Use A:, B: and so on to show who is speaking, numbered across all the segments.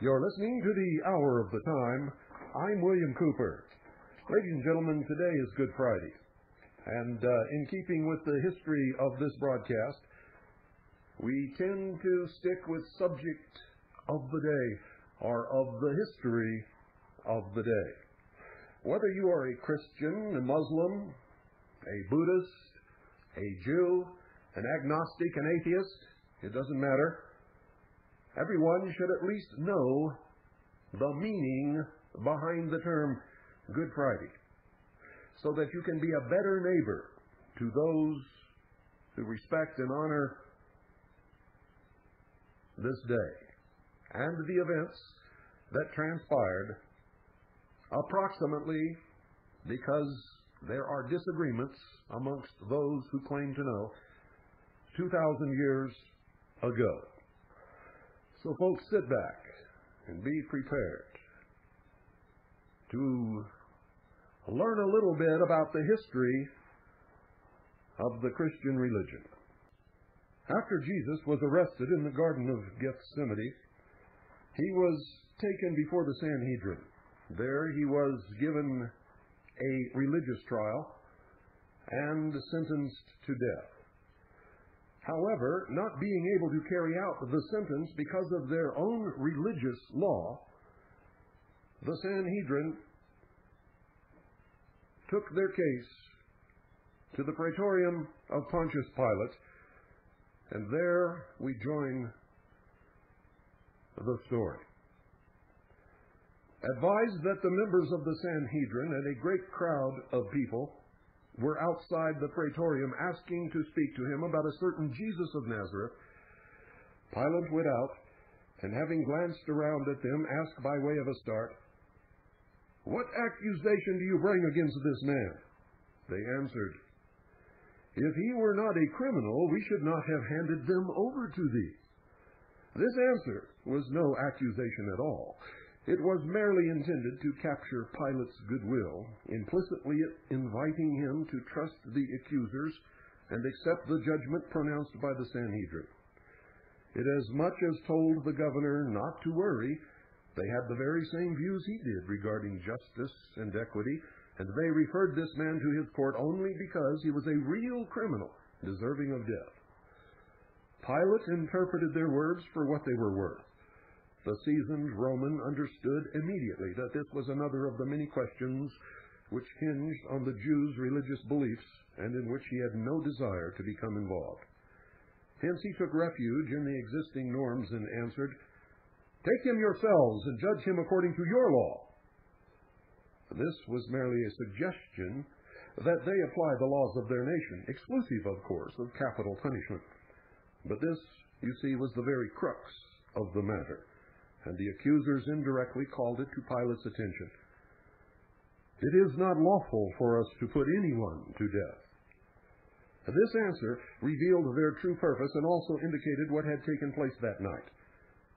A: You're listening to the Hour of the Time. I'm William Cooper. Ladies and gentlemen, today is Good Friday. And in keeping with the history of this broadcast, we tend to stick with subject of the day, or of the history of the day. Whether you are a Christian, a Muslim, a Buddhist, a Jew, an agnostic, an atheist, it doesn't matter. Everyone should at least know the meaning behind the term Good Friday, so that you can be a better neighbor to those who respect and honor this day and the events that transpired approximately, because there are disagreements amongst those who claim to know, 2,000 years ago. So folks, sit back and be prepared to learn a little bit about the history of the Christian religion. After Jesus was arrested in the Garden of Gethsemane, he was taken before the Sanhedrin. There he was given a religious trial and sentenced to death. However, not being able to carry out the sentence because of their own religious law, the Sanhedrin took their case to the Praetorium of Pontius Pilate, and there we join the story. Advised that the members of the Sanhedrin and a great crowd of people were outside the Praetorium asking to speak to him about a certain Jesus of Nazareth, Pilate went out, and having glanced around at them, asked by way of a start, "What accusation do you bring against this man?" They answered, "If he were not a criminal, we should not have handed them over to thee." This answer was no accusation at all. It was merely intended to capture Pilate's goodwill, implicitly inviting him to trust the accusers and accept the judgment pronounced by the Sanhedrin. It as much as told the governor not to worry. They had the very same views he did regarding justice and equity, and they referred this man to his court only because he was a real criminal, deserving of death. Pilate interpreted their words for what they were worth. The seasoned Roman understood immediately that this was another of the many questions which hinged on the Jews' religious beliefs and in which he had no desire to become involved. Hence he took refuge in the existing norms and answered, "Take him yourselves and judge him according to your law." This was merely a suggestion that they apply the laws of their nation, exclusive, of course, of capital punishment. But this, you see, was the very crux of the matter, and the accusers indirectly called it to Pilate's attention. "It is not lawful for us to put anyone to death." This answer revealed their true purpose and also indicated what had taken place that night.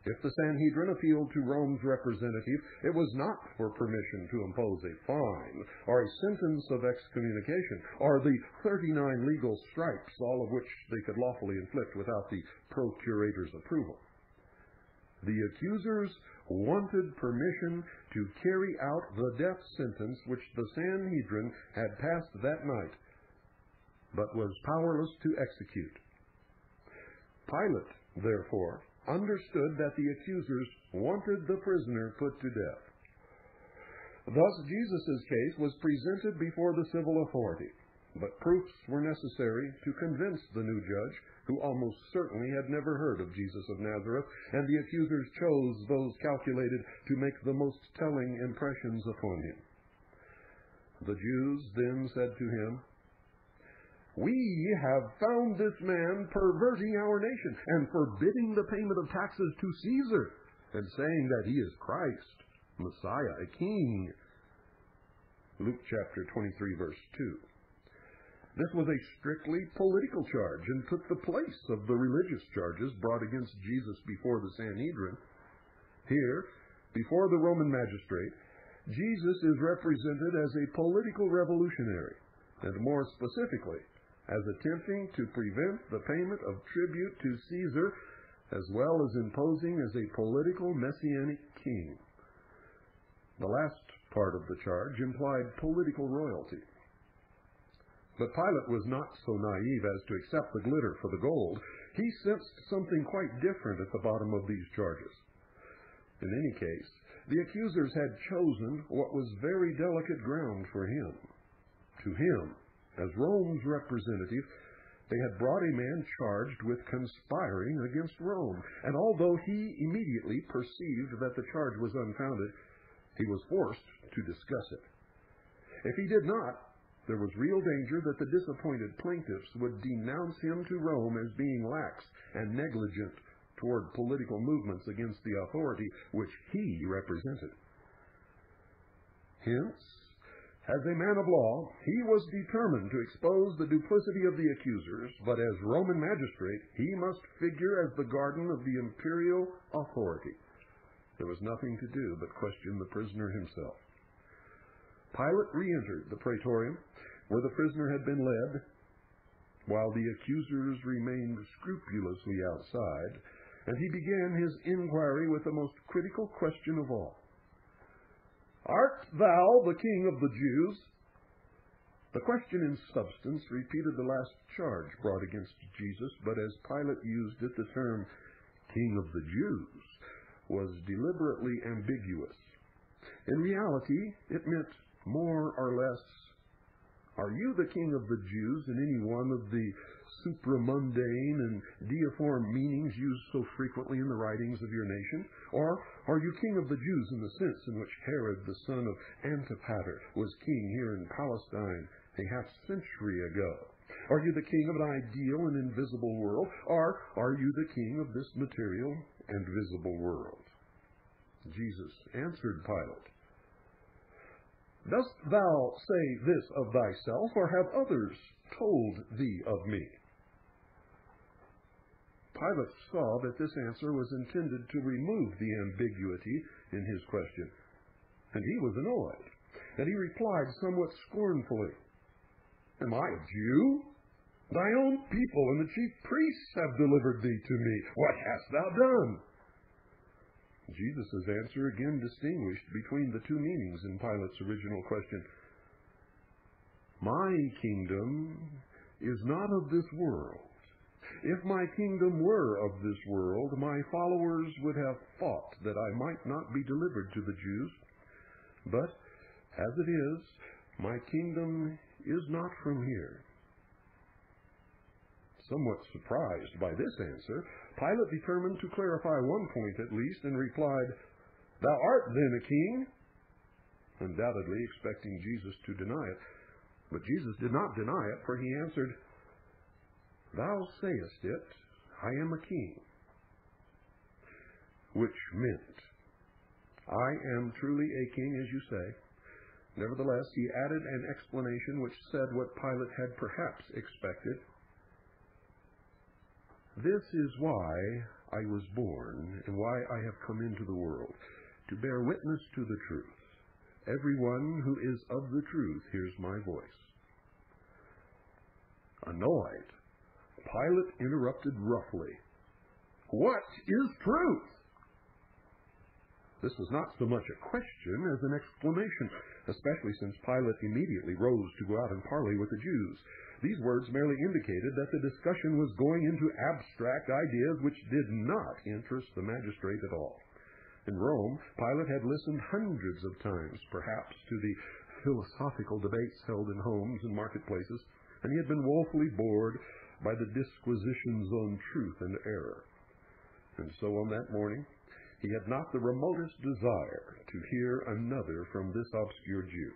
A: If the Sanhedrin appealed to Rome's representative, it was not for permission to impose a fine or a sentence of excommunication or the 39 legal stripes, all of which they could lawfully inflict without the procurator's approval. The accusers wanted permission to carry out the death sentence which the Sanhedrin had passed that night, but was powerless to execute. Pilate, therefore, understood that the accusers wanted the prisoner put to death. Thus Jesus' case was presented before the civil authority, but proofs were necessary to convince the new judge, who almost certainly had never heard of Jesus of Nazareth, and the accusers chose those calculated to make the most telling impressions upon him. The Jews then said to him, "We have found this man perverting our nation and forbidding the payment of taxes to Caesar, and saying that he is Christ, Messiah, a king." Luke chapter 23, verse 2. This was a strictly political charge and took the place of the religious charges brought against Jesus before the Sanhedrin. Here, before the Roman magistrate, Jesus is represented as a political revolutionary, and more specifically, as attempting to prevent the payment of tribute to Caesar as well as imposing as a political messianic king. The last part of the charge implied political royalty. But Pilate was not so naive as to accept the glitter for the gold. He sensed something quite different at the bottom of these charges. In any case, the accusers had chosen what was very delicate ground for him. To him, as Rome's representative, they had brought a man charged with conspiring against Rome, and although he immediately perceived that the charge was unfounded, he was forced to discuss it. If he did not, there was real danger that the disappointed plaintiffs would denounce him to Rome as being lax and negligent toward political movements against the authority which he represented. Hence, as a man of law, he was determined to expose the duplicity of the accusers, but as Roman magistrate, he must figure as the guardian of the imperial authority. There was nothing to do but question the prisoner himself. Pilate re-entered the praetorium, where the prisoner had been led, while the accusers remained scrupulously outside, and he began his inquiry with the most critical question of all. "Art thou the King of the Jews?" The question in substance repeated the last charge brought against Jesus, but as Pilate used it, the term "King of the Jews" was deliberately ambiguous. In reality, it meant more or less, "Are you the King of the Jews" in any one of the supramundane and deiform meanings used so frequently in the writings of your nation? Or are you King of the Jews in the sense in which Herod, the son of Antipater, was king here in Palestine a half-century ago? Are you the king of an ideal and invisible world? Or are you the king of this material and visible world? Jesus answered Pilate, "Dost thou say this of thyself, or have others told thee of me?" Pilate saw that this answer was intended to remove the ambiguity in his question, and he was annoyed, and he replied somewhat scornfully, "Am I a Jew? Thy own people and the chief priests have delivered thee to me. What hast thou done?" Jesus' answer again distinguished between the two meanings in Pilate's original question. "My kingdom is not of this world. If my kingdom were of this world, my followers would have fought that I might not be delivered to the Jews. But as it is, my kingdom is not from here." Somewhat surprised by this answer, Pilate determined to clarify one point at least, and replied, "Thou art then a king?" undoubtedly expecting Jesus to deny it. But Jesus did not deny it, for he answered, "Thou sayest it, I am a king." Which meant, "I am truly a king, as you say." Nevertheless, he added an explanation which said what Pilate had perhaps expected. "This is why I was born, and why I have come into the world, to bear witness to the truth. Everyone who is of the truth hears my voice." Annoyed, Pilate interrupted roughly, "What is truth?" This was not so much a question as an exclamation, especially since Pilate immediately rose to go out and parley with the Jews. These words merely indicated that the discussion was going into abstract ideas which did not interest the magistrate at all. In Rome, Pilate had listened hundreds of times, perhaps, to the philosophical debates held in homes and marketplaces, and he had been woefully bored by the disquisitions on truth and error. And so on that morning, he had not the remotest desire to hear another from this obscure Jew.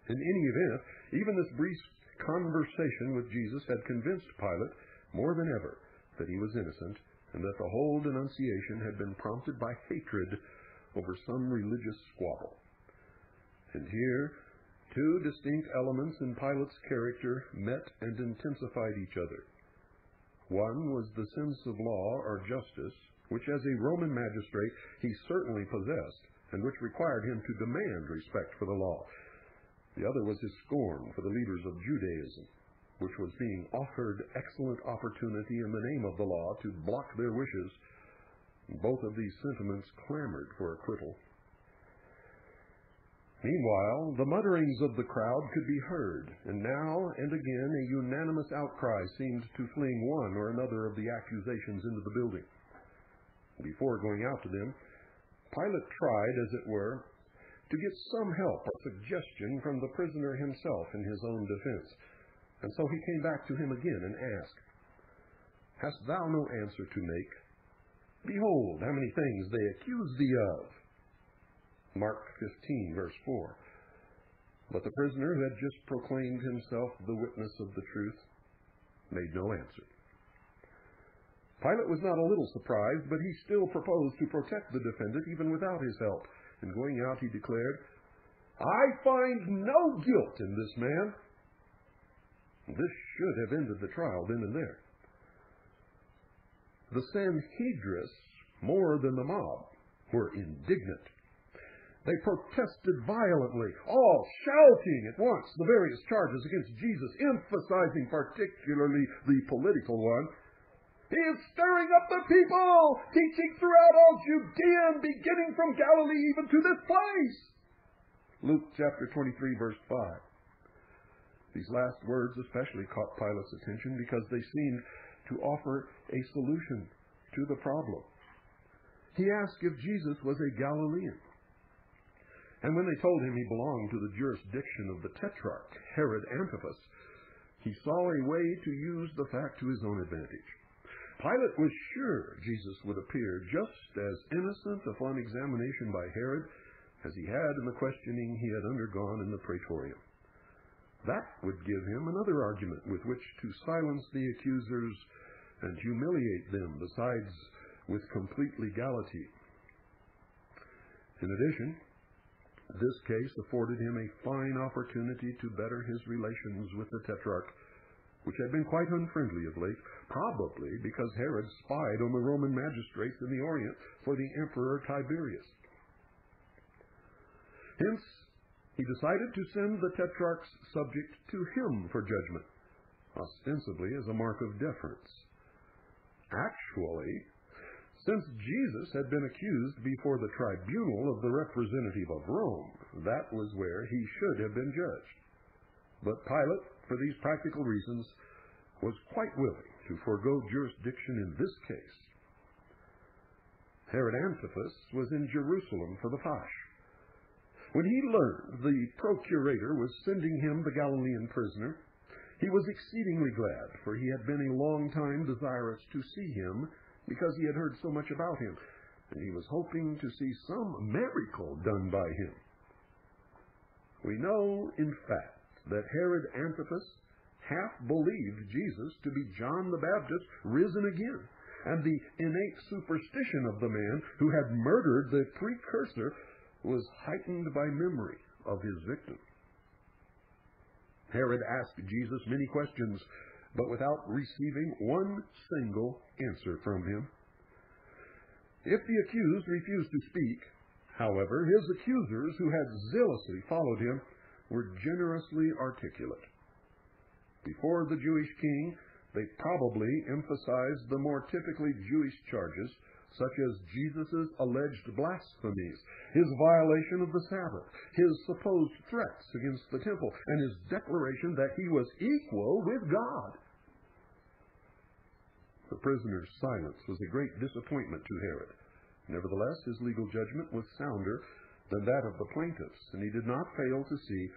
A: In any event, even this brief conversation with Jesus had convinced Pilate more than ever that he was innocent, and that the whole denunciation had been prompted by hatred over some religious squabble. And here, two distinct elements in Pilate's character met and intensified each other. One was the sense of law or justice, which as a Roman magistrate he certainly possessed, and which required him to demand respect for the law. The other was his scorn for the leaders of Judaism. which was being offered excellent opportunity in the name of the law to block their wishes. Both of these sentiments clamored for acquittal. Meanwhile, the mutterings of the crowd could be heard, and now and again a unanimous outcry seemed to fling one or another of the accusations into the building. Before going out to them, Pilate tried, as it were, to get some help or suggestion from the prisoner himself in his own defense. And so he came back to him again and asked, "Hast thou no answer to make? Behold, how many things they accuse thee of." Mark 15, verse 4. But the prisoner, who had just proclaimed himself the witness of the truth, made no answer. Pilate was not a little surprised, but he still proposed to protect the defendant even without his help. And going out, he declared, "I find no guilt in this man." This should have ended the trial then and there. The Sanhedrin, more than the mob, were indignant. They protested violently, all shouting at once the various charges against Jesus, emphasizing particularly the political one. "He is stirring up the people, teaching throughout all Judea and beginning from Galilee even to this place." Luke chapter 23, verse 5. These last words especially caught Pilate's attention because they seemed to offer a solution to the problem. He asked if Jesus was a Galilean. And when they told him he belonged to the jurisdiction of the Tetrarch, Herod Antipas, he saw a way to use the fact to his own advantage. Pilate was sure Jesus would appear just as innocent upon examination by Herod as he had in the questioning he had undergone in the Praetorium. That would give him another argument with which to silence the accusers and humiliate them, besides with complete legality. In addition, this case afforded him a fine opportunity to better his relations with the Tetrarch, which had been quite unfriendly of late, probably because Herod spied on the Roman magistrates in the Orient for the Emperor Tiberius. Hence, he decided to send the Tetrarch's subject to him for judgment, ostensibly as a mark of deference. Actually, since Jesus had been accused before the tribunal of the representative of Rome, that was where he should have been judged. But Pilate, for these practical reasons, was quite willing to forego jurisdiction in this case. Herod Antipas was in Jerusalem for the Pasch. When he learned the procurator was sending him the Galilean prisoner, he was exceedingly glad, for he had been a long time desirous to see him because he had heard so much about him, and he was hoping to see some miracle done by him. We know, in fact, that Herod Antipas half believed Jesus to be John the Baptist risen again, and the innate superstition of the man who had murdered the precursor was heightened by memory of his victim. Herod asked Jesus many questions, but without receiving one single answer from him. If the accused refused to speak, however, his accusers, who had zealously followed him, were generously articulate. Before the Jewish king, they probably emphasized the more typically Jewish charges, such as Jesus' alleged blasphemies, his violation of the Sabbath, his supposed threats against the temple, and his declaration that he was equal with God. The prisoner's silence was a great disappointment to Herod. Nevertheless, his legal judgment was sounder than that of the plaintiffs, and he did not fail to see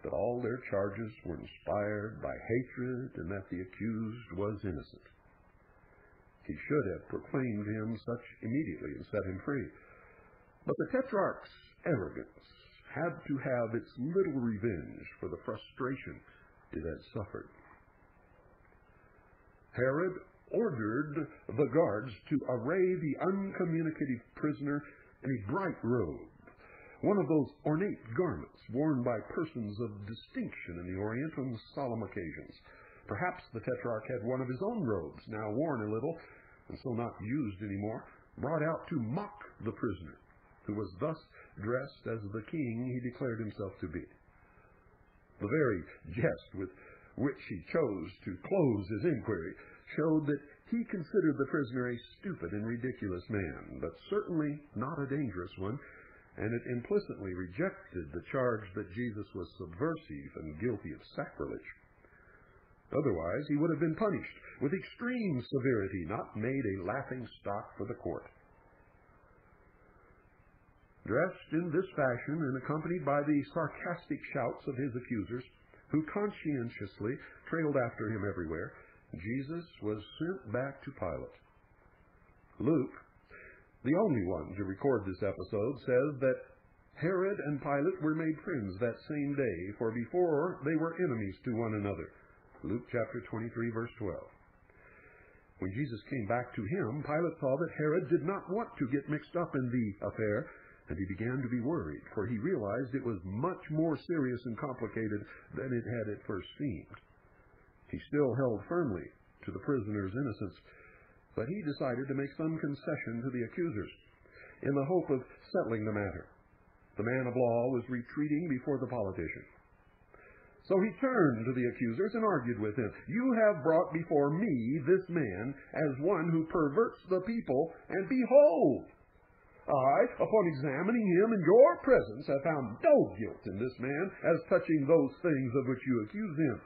A: that all their charges were inspired by hatred and that the accused was innocent. He should have proclaimed him such immediately and set him free. But the Tetrarch's arrogance had to have its little revenge for the frustration it had suffered. Herod ordered the guards to array the uncommunicative prisoner in a bright robe, one of those ornate garments worn by persons of distinction in the Orient on solemn occasions. Perhaps the Tetrarch had one of his own robes, now worn a little, and so not used anymore, brought out to mock the prisoner, who was thus dressed as the king he declared himself to be. The very jest with which he chose to close his inquiry, showed that he considered the prisoner a stupid and ridiculous man, but certainly not a dangerous one, and it implicitly rejected the charge that Jesus was subversive and guilty of sacrilege. Otherwise, he would have been punished with extreme severity, not made a laughing stock for the court. Dressed in this fashion and accompanied by the sarcastic shouts of his accusers, who conscientiously trailed after him everywhere, Jesus was sent back to Pilate. Luke, the only one to record this episode, says that Herod and Pilate were made friends that same day, for before they were enemies to one another. Luke chapter 23, verse 12. When Jesus came back to him, Pilate saw that Herod did not want to get mixed up in the affair, and he began to be worried, for he realized it was much more serious and complicated than it had at first seemed. He still held firmly to the prisoner's innocence, but he decided to make some concession to the accusers in the hope of settling the matter. The man of law was retreating before the politician. So he turned to the accusers and argued with them. "You have brought before me this man as one who perverts the people, and behold, I, upon examining him in your presence, have found no guilt in this man as touching those things of which you accuse him.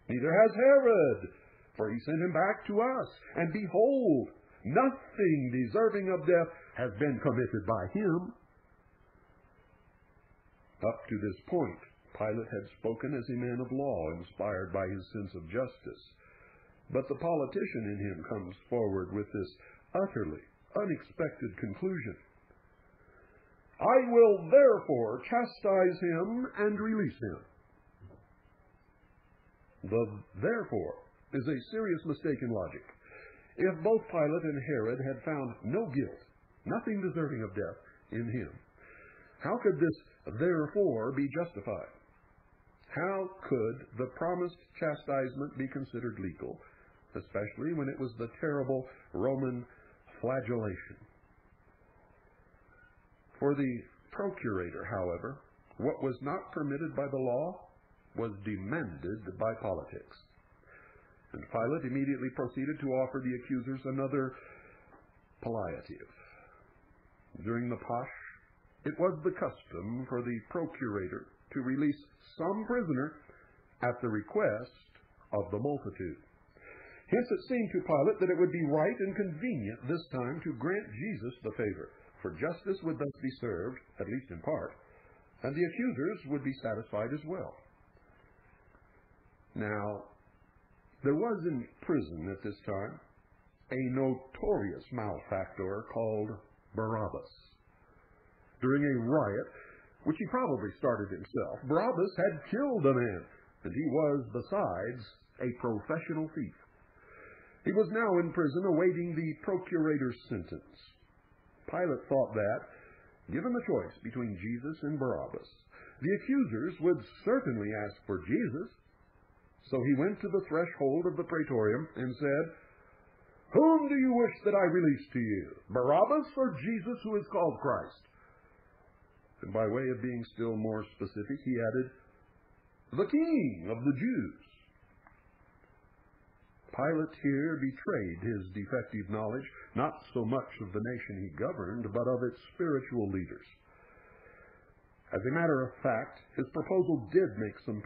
A: Neither has Herod, for he sent him back to us. And behold, nothing deserving of death has been committed by him." Up to this point, Pilate had spoken as a man of law, inspired by his sense of justice. But the politician in him comes forward with this utterly unexpected conclusion. "I will therefore chastise him and release him." The "therefore" is a serious mistake in logic. If both Pilate and Herod had found no guilt, nothing deserving of death, in him, how could this "therefore" be justified? How could the promised chastisement be considered legal, especially when it was the terrible Roman flagellation? For the procurator, however, what was not permitted by the law was demanded by politics. And Pilate immediately proceeded to offer the accusers another palliative. During the Pasch, it was the custom for the procurator to release some prisoner at the request of the multitude. Hence it seemed to Pilate that it would be right and convenient this time to grant Jesus the favor, for justice would thus be served, at least in part, and the accusers would be satisfied as well. Now, there was in prison at this time a notorious malefactor called Barabbas. During a riot, which he probably started himself, Barabbas had killed a man, and he was, besides, a professional thief. He was now in prison awaiting the procurator's sentence. Pilate thought that, given the choice between Jesus and Barabbas, the accusers would certainly ask for Jesus. So he went to the threshold of the praetorium and said, "Whom do you wish that I release to you, Barabbas or Jesus, who is called Christ?" And by way of being still more specific, he added, "The King of the Jews." Pilate here betrayed his defective knowledge, not so much of the nation he governed, but of its spiritual leaders. As a matter of fact, his proposal did make some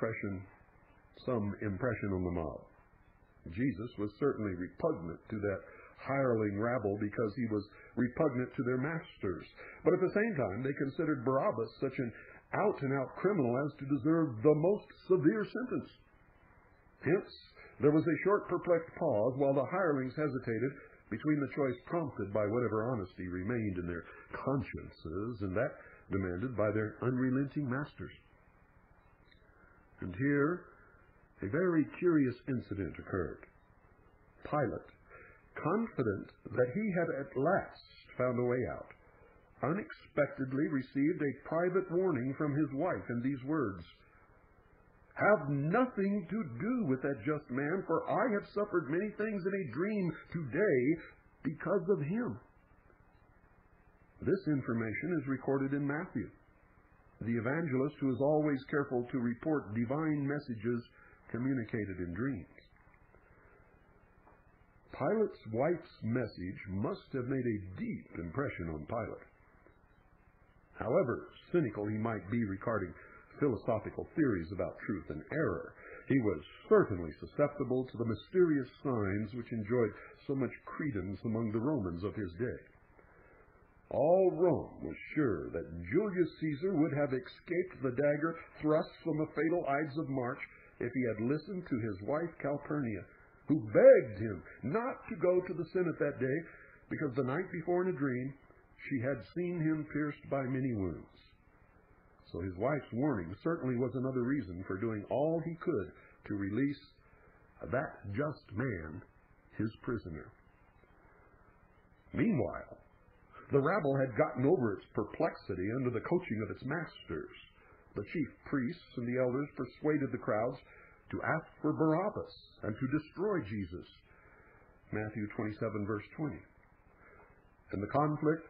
A: impression on the mob. Jesus was certainly repugnant to that hireling rabble because he was repugnant to their masters. But at the same time, they considered Barabbas such an out-and-out criminal as to deserve the most severe sentence. Hence, there was a short perplexed pause while the hirelings hesitated between the choice prompted by whatever honesty remained in their consciences and that demanded by their unrelenting masters. And here, a very curious incident occurred. Pilate, confident that he had at last found a way out, unexpectedly received a private warning from his wife in these words, "Have nothing to do with that just man, for I have suffered many things in a dream today because of him." This information is recorded in Matthew, the evangelist who is always careful to report divine messages communicated in dreams. Pilate's wife's message must have made a deep impression on Pilate. However cynical he might be regarding philosophical theories about truth and error, he was certainly susceptible to the mysterious signs which enjoyed so much credence among the Romans of his day. All Rome was sure that Julius Caesar would have escaped the dagger thrust from the fatal Ides of March if he had listened to his wife Calpurnia, who begged him not to go to the Senate that day because the night before in a dream she had seen him pierced by many wounds. So his wife's warning certainly was another reason for doing all he could to release that just man, his prisoner. Meanwhile, the rabble had gotten over its perplexity under the coaching of its masters. The chief priests and the elders persuaded the crowds to ask for Barabbas and to destroy Jesus. Matthew 27, verse 20. And the conflict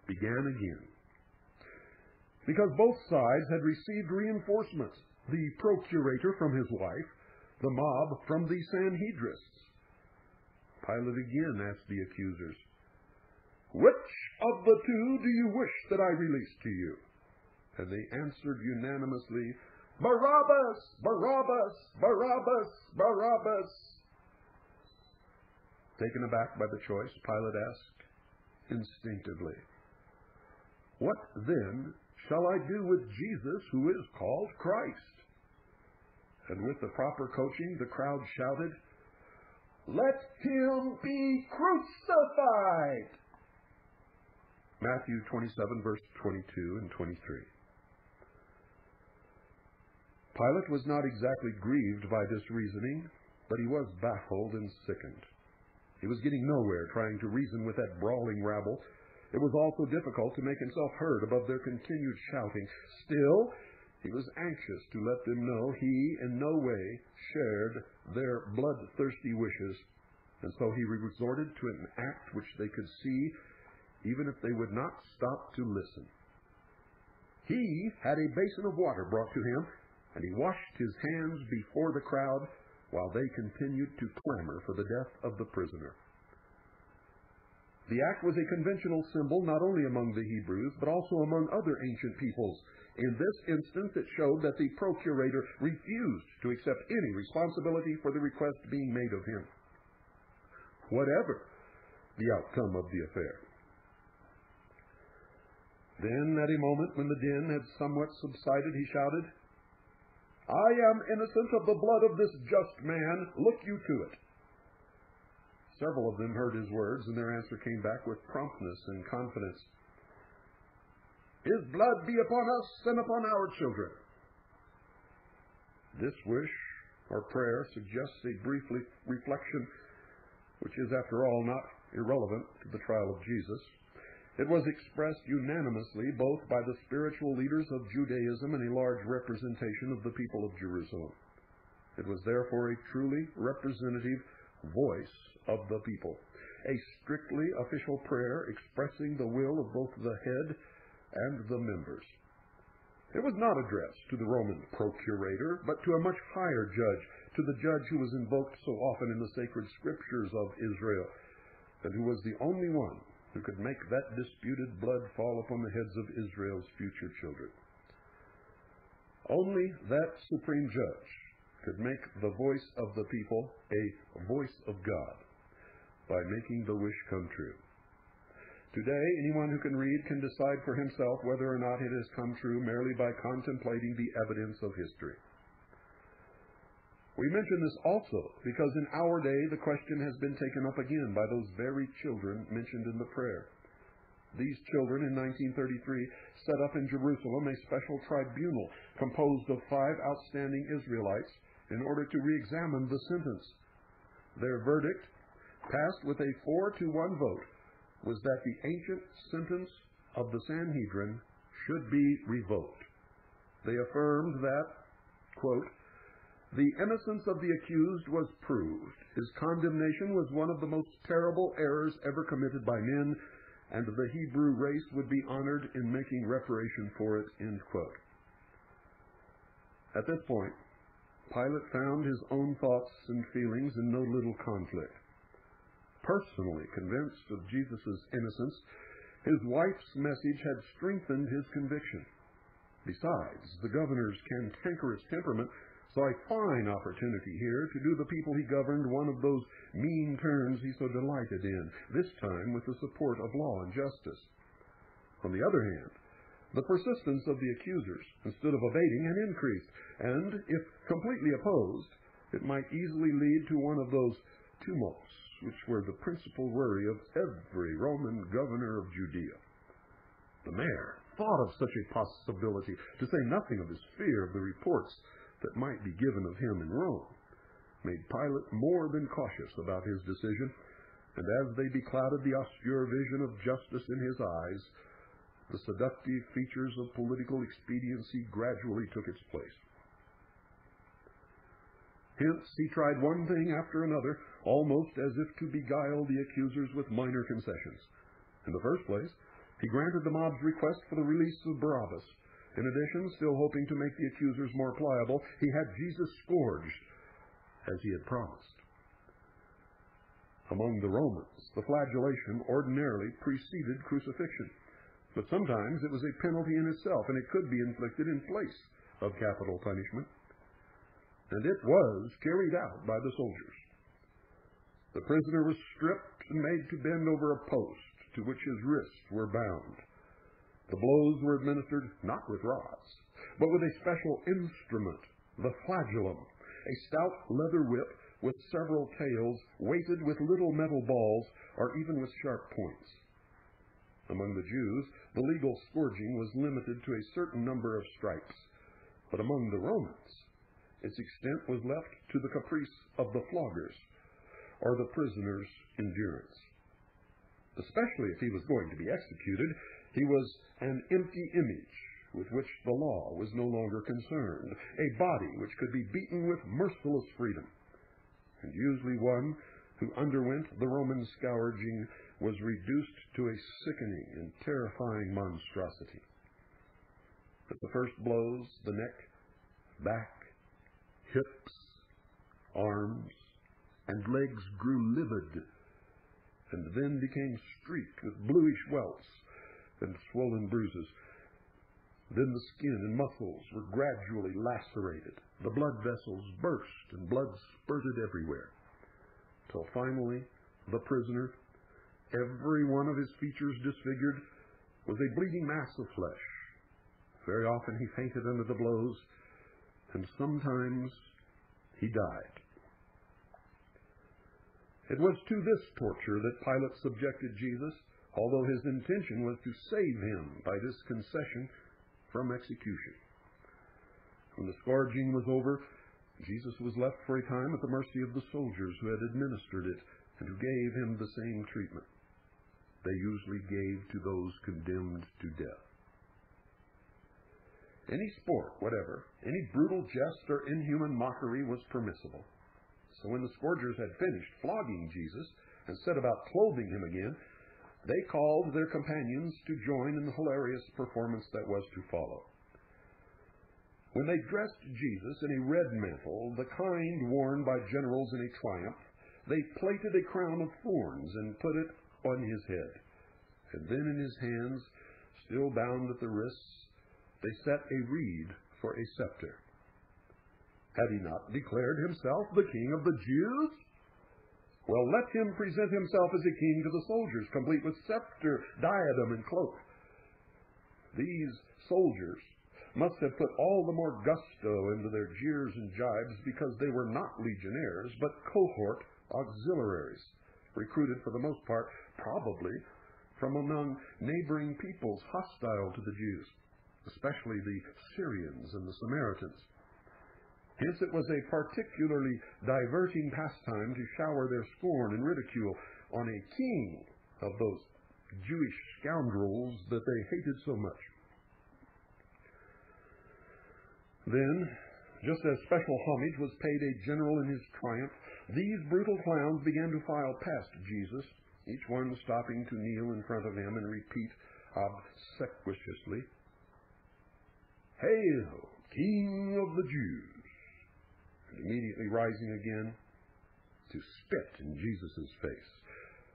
A: began again. Because both sides had received reinforcements, the procurator from his wife, the mob from the Sanhedrists. Pilate again asked the accusers, "Which of the two do you wish that I release to you?" And they answered unanimously, "Barabbas! Barabbas! Barabbas! Barabbas!" Taken aback by the choice, Pilate asked instinctively, "What then shall I do with Jesus, who is called Christ?" And with the proper coaching, the crowd shouted, "Let him be crucified!" Matthew 27, verse 22 and 23. Pilate was not exactly grieved by this reasoning, but he was baffled and sickened. He was getting nowhere trying to reason with that brawling rabble. It was also difficult to make himself heard above their continued shouting. Still, he was anxious to let them know he in no way shared their bloodthirsty wishes, and so he resorted to an act which they could see even if they would not stop to listen. He had a basin of water brought to him, and he washed his hands before the crowd while they continued to clamor for the death of the prisoner. The act was a conventional symbol not only among the Hebrews, but also among other ancient peoples. In this instance, it showed that the procurator refused to accept any responsibility for the request being made of him, whatever the outcome of the affair. Then, at a moment when the din had somewhat subsided, he shouted, "I am innocent of the blood of this just man. Look you to it." Several of them heard his words, and their answer came back with promptness and confidence. "His blood be upon us and upon our children." This wish or prayer suggests a brief reflection, which is, after all, not irrelevant to the trial of Jesus. It was expressed unanimously both by the spiritual leaders of Judaism and a large representation of the people of Jerusalem. It was therefore a truly representative voice of the people, a strictly official prayer expressing the will of both the head and the members. It was not addressed to the Roman procurator, but to a much higher judge, to the judge who was invoked so often in the sacred scriptures of Israel, and who was the only one who could make that disputed blood fall upon the heads of Israel's future children. Only that supreme judge could make the voice of the people a voice of God by making the wish come true. Today, anyone who can read can decide for himself whether or not it has come true merely by contemplating the evidence of history. We mention this also because in our day the question has been taken up again by those very children mentioned in the prayer. These children in 1933 set up in Jerusalem a special tribunal composed of 5 outstanding Israelites in order to re-examine the sentence. Their verdict, passed with a 4-1 vote, was that the ancient sentence of the Sanhedrin should be revoked. They affirmed that, quote, "The innocence of the accused was proved. His condemnation was one of the most terrible errors ever committed by men, and the Hebrew race would be honored in making reparation for it," end quote. At this point, Pilate found his own thoughts and feelings in no little conflict. Personally convinced of Jesus' innocence, his wife's message had strengthened his conviction. Besides, the governor's cantankerous temperament saw a fine opportunity here to do the people he governed one of those mean turns he so delighted in, this time with the support of law and justice. On the other hand, the persistence of the accusers, instead of abating, had increased, and, if completely opposed, it might easily lead to one of those tumults which were the principal worry of every Roman governor of Judea. The mayor thought of such a possibility, to say nothing of his fear of the reports that might be given of him in Rome, made Pilate more than cautious about his decision, and as they beclouded the austere vision of justice in his eyes, the seductive features of political expediency gradually took its place. Hence, he tried one thing after another, almost as if to beguile the accusers with minor concessions. In the first place, he granted the mob's request for the release of Barabbas. In addition, still hoping to make the accusers more pliable, he had Jesus scourged, as he had promised. Among the Romans, the flagellation ordinarily preceded crucifixion, but sometimes it was a penalty in itself, and it could be inflicted in place of capital punishment. And it was carried out by the soldiers. The prisoner was stripped and made to bend over a post to which his wrists were bound. The blows were administered not with rods, but with a special instrument, the flagellum, a stout leather whip with several tails weighted with little metal balls or even with sharp points. Among the Jews, the legal scourging was limited to a certain number of stripes, but among the Romans, its extent was left to the caprice of the floggers or the prisoner's endurance. Especially if he was going to be executed, he was an empty image with which the law was no longer concerned, a body which could be beaten with merciless freedom. And usually one who underwent the Roman scourging was reduced to a sickening and terrifying monstrosity. At the first blows, the neck, back, hips, arms, and legs grew livid, and then became streaked with bluish welts and swollen bruises. Then the skin and muscles were gradually lacerated. The blood vessels burst and blood spurted everywhere, till finally the prisoner, every one of his features disfigured, was a bleeding mass of flesh. Very often he fainted under the blows, and sometimes he died. It was to this torture that Pilate subjected Jesus, although his intention was to save him by this concession from execution. When the scourging was over, Jesus was left for a time at the mercy of the soldiers who had administered it and who gave him the same treatment they usually gave to those condemned to death. Any sport, whatever, any brutal jest or inhuman mockery was permissible. So when the scourgers had finished flogging Jesus and set about clothing him again, they called their companions to join in the hilarious performance that was to follow. When they dressed Jesus in a red mantle, the kind worn by generals in a triumph, they plaited a crown of thorns and put it on his head. And then in his hands, still bound at the wrists, they set a reed for a scepter. Had he not declared himself the king of the Jews? Well, let him present himself as a king to the soldiers, complete with scepter, diadem, and cloak. These soldiers must have put all the more gusto into their jeers and jibes because they were not legionnaires, but cohort auxiliaries, recruited for the most part, probably, from among neighboring peoples hostile to the Jews, especially the Syrians and the Samaritans. Hence it was a particularly diverting pastime to shower their scorn and ridicule on a king of those Jewish scoundrels that they hated so much. Then, just as special homage was paid a general in his triumph, these brutal clowns began to file past Jesus, each one stopping to kneel in front of him and repeat obsequiously, "Hail, King of the Jews!" and immediately rising again, to spit in Jesus' face.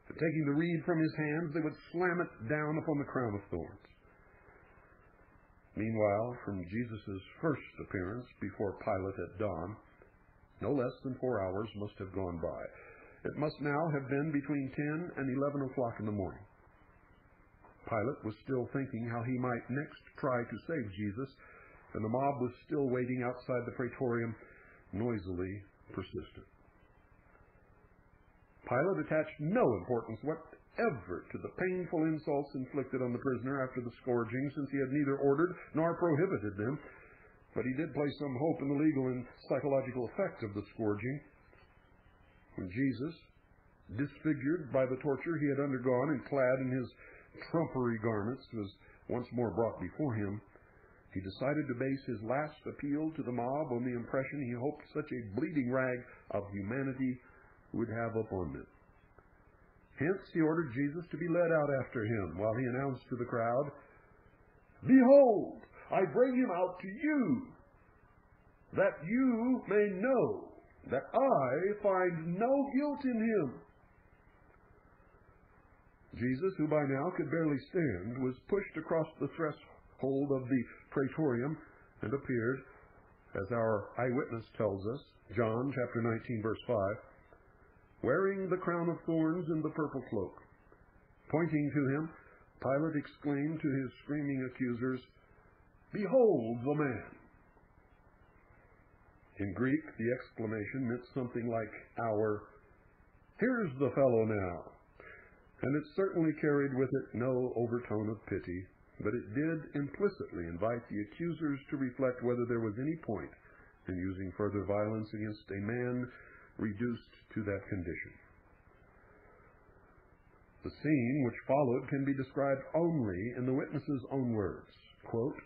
A: And taking the reed from his hands, they would slam it down upon the crown of thorns. Meanwhile, from Jesus' first appearance before Pilate at dawn, no less than 4 hours must have gone by. It must now have been between 10 and 11 o'clock in the morning. Pilate was still thinking how he might next try to save Jesus, and the mob was still waiting outside the praetorium, noisily persistent. Pilate attached no importance whatever to the painful insults inflicted on the prisoner after the scourging, since he had neither ordered nor prohibited them, but he did place some hope in the legal and psychological effect of the scourging. When Jesus, disfigured by the torture he had undergone and clad in his trumpery garments, was once more brought before him, he decided to base his last appeal to the mob on the impression he hoped such a bleeding rag of humanity would have upon them. Hence, he ordered Jesus to be led out after him, while he announced to the crowd, "Behold, I bring him out to you, that you may know that I find no guilt in him." Jesus, who by now could barely stand, was pushed across the threshold of the praetorium and appeared, as our eyewitness tells us, John chapter 19, verse 5, wearing the crown of thorns and the purple cloak. Pointing to him, Pilate exclaimed to his screaming accusers, "Behold the man!" In Greek, the exclamation meant something like our, "Here's the fellow now," and it certainly carried with it no overtone of pity, but it did implicitly invite the accusers to reflect whether there was any point in using further violence against a man reduced to that condition. The scene which followed can be described only in the witness's own words. Quote,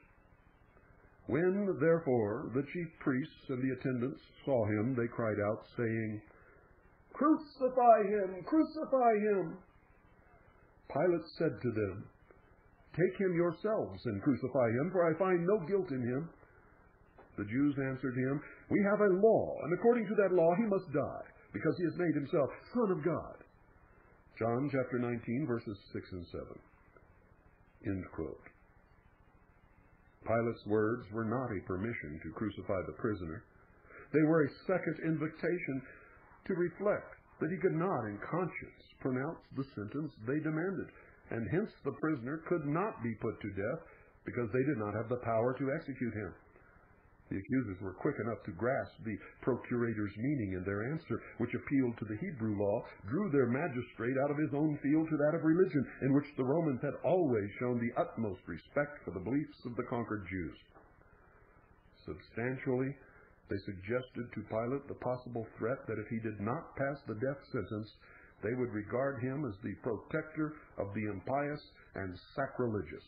A: "When, therefore, the chief priests and the attendants saw him, they cried out, saying, 'Crucify him! Crucify him!' Pilate said to them, 'Take him yourselves and crucify him, for I find no guilt in him.' The Jews answered him, 'We have a law, and according to that law he must die, because he has made himself Son of God.'" John chapter 19, verses 6 and 7. End quote. Pilate's words were not a permission to crucify the prisoner. They were a second invitation to reflect that he could not, in conscience, pronounce the sentence they demanded, and hence the prisoner could not be put to death because they did not have the power to execute him. The accusers were quick enough to grasp the procurator's meaning, and their answer, which appealed to the Hebrew law, drew their magistrate out of his own field to that of religion, in which the Romans had always shown the utmost respect for the beliefs of the conquered Jews. Substantially, they suggested to Pilate the possible threat that if he did not pass the death sentence, they would regard him as the protector of the impious and sacrilegious.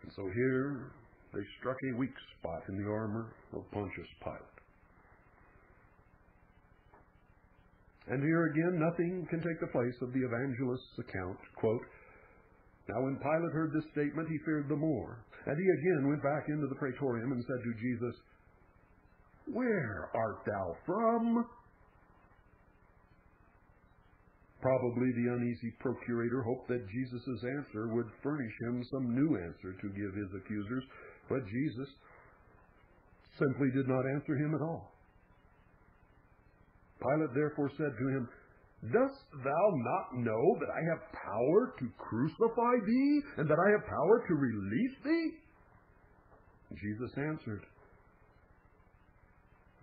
A: And so here they struck a weak spot in the armor of Pontius Pilate. And here again, nothing can take the place of the evangelist's account. Quote, "Now when Pilate heard this statement, he feared the more, and he again went back into the praetorium and said to Jesus, 'Where art thou from?'" Probably the uneasy procurator hoped that Jesus' answer would furnish him some new answer to give his accusers, but Jesus simply did not answer him at all. Pilate therefore said to him, "Dost thou not know that I have power to crucify thee, and that I have power to release thee?" Jesus answered,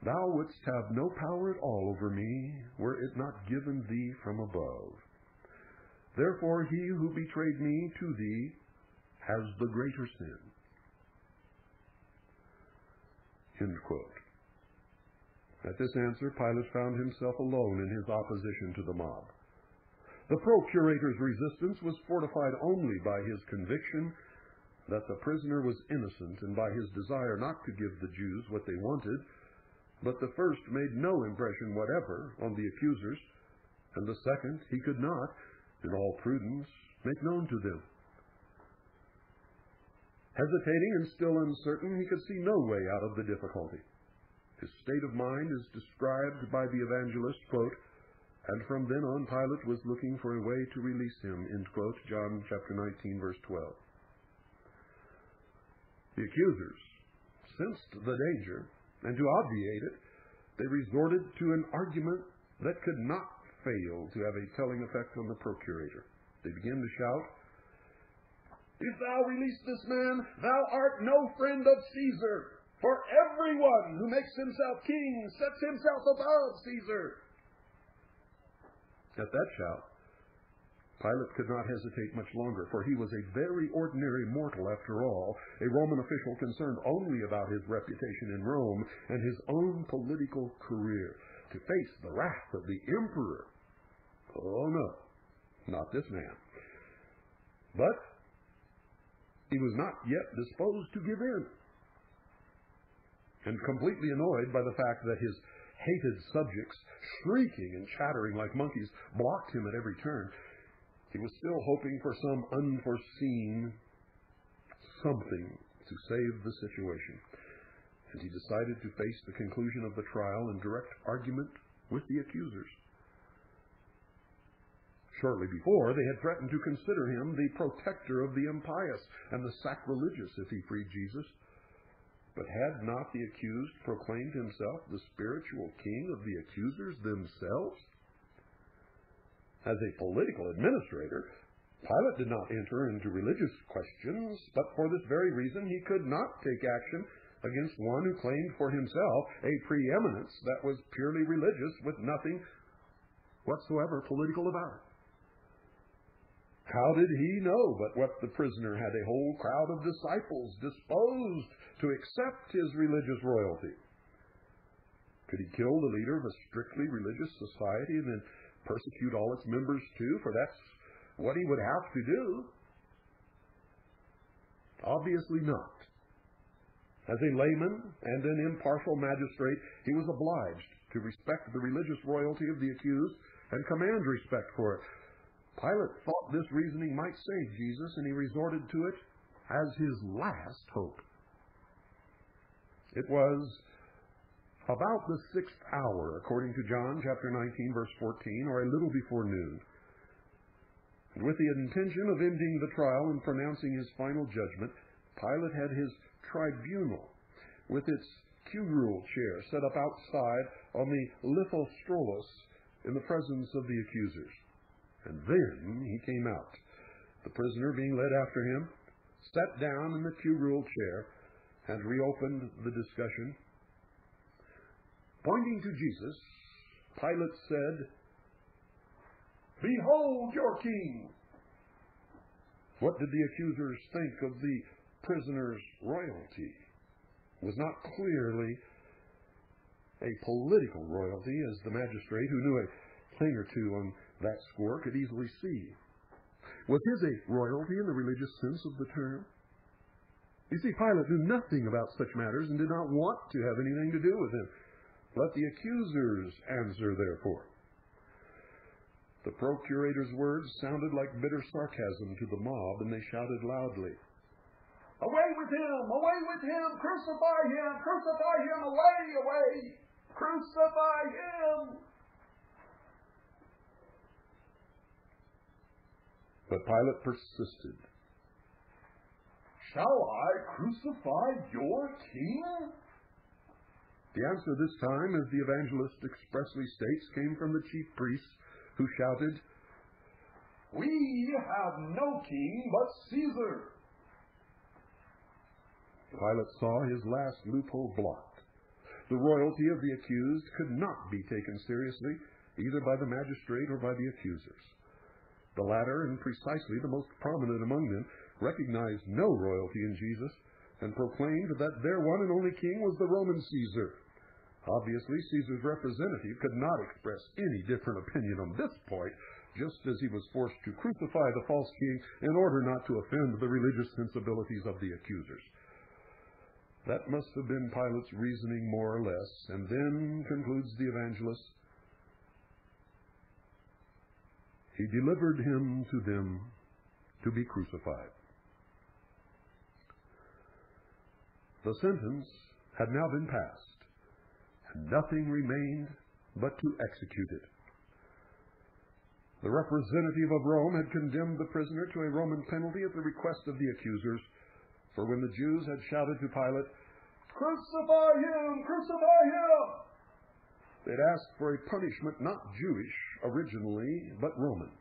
A: "Thou wouldst have no power at all over me, were it not given thee from above. Therefore he who betrayed me to thee has the greater sin." End quote. At this answer, Pilate found himself alone in his opposition to the mob. The procurator's resistance was fortified only by his conviction that the prisoner was innocent and by his desire not to give the Jews what they wanted. But the first made no impression whatever on the accusers, and the second he could not, in all prudence, make known to them. Hesitating and still uncertain, he could see no way out of the difficulty. His state of mind is described by the evangelist, quote, "And from then on Pilate was looking for a way to release him," end quote, John chapter 19, verse 12. The accusers sensed the danger, and to obviate it, they resorted to an argument that could not fail to have a telling effect on the procurator. They began to shout, "If thou release this man, thou art no friend of Caesar. For everyone who makes himself king sets himself above Caesar." At that shout, Pilate could not hesitate much longer, for he was a very ordinary mortal after all, a Roman official concerned only about his reputation in Rome and his own political career. To face the wrath of the emperor? Oh no, not this man. But he was not yet disposed to give in. And completely annoyed by the fact that his hated subjects, shrieking and chattering like monkeys, blocked him at every turn, he was still hoping for some unforeseen something to save the situation. And he decided to face the conclusion of the trial in direct argument with the accusers. Shortly before, they had threatened to consider him the protector of the impious and the sacrilegious if he freed Jesus. But had not the accused proclaimed himself the spiritual king of the accusers themselves? As a political administrator, Pilate did not enter into religious questions, but for this very reason he could not take action against one who claimed for himself a preeminence that was purely religious with nothing whatsoever political about it. How did he know but what the prisoner had a whole crowd of disciples disposed to accept his religious royalty? Could he kill the leader of a strictly religious society and then persecute all its members too? For that's what he would have to do. Obviously not. As a layman and an impartial magistrate, he was obliged to respect the religious royalty of the accused and command respect for it. Pilate thought this reasoning might save Jesus, and he resorted to it as his last hope. It was about the 6th hour, according to John chapter 19, verse 14, or a little before noon. And with the intention of ending the trial and pronouncing his final judgment, Pilate had his tribunal with its curule chair set up outside on the Lithostrolos in the presence of the accusers. And then he came out, the prisoner being led after him, sat down in the curule chair, and reopened the discussion. Pointing to Jesus, Pilate said, "Behold your king!" What did the accusers think of the prisoner's royalty? It was not clearly a political royalty, as the magistrate, who knew a thing or two on that score, could easily see. Was his a royalty in the religious sense of the term? You see, Pilate knew nothing about such matters and did not want to have anything to do with him. Let the accusers answer, therefore. The procurator's words sounded like bitter sarcasm to the mob, and they shouted loudly, "Away with him! Away with him! Crucify him! Crucify him! Away! Away! Crucify him!" But Pilate persisted. "Shall I crucify your king?" The answer this time, as the evangelist expressly states, came from the chief priests, who shouted, "We have no king but Caesar." Pilate saw his last loophole blocked. The royalty of the accused could not be taken seriously, either by the magistrate or by the accusers. The latter, and precisely the most prominent among them, recognized no royalty in Jesus and proclaimed that their one and only king was the Roman Caesar. Obviously, Caesar's representative could not express any different opinion on this point, just as he was forced to crucify the false king in order not to offend the religious sensibilities of the accusers. That must have been Pilate's reasoning, more or less, and then, concludes the evangelist, he delivered him to them to be crucified. The sentence had now been passed, and nothing remained but to execute it. The representative of Rome had condemned the prisoner to a Roman penalty at the request of the accusers, for when the Jews had shouted to Pilate, "Crucify him! Crucify him!" they had asked for a punishment not Jewish originally, but Roman.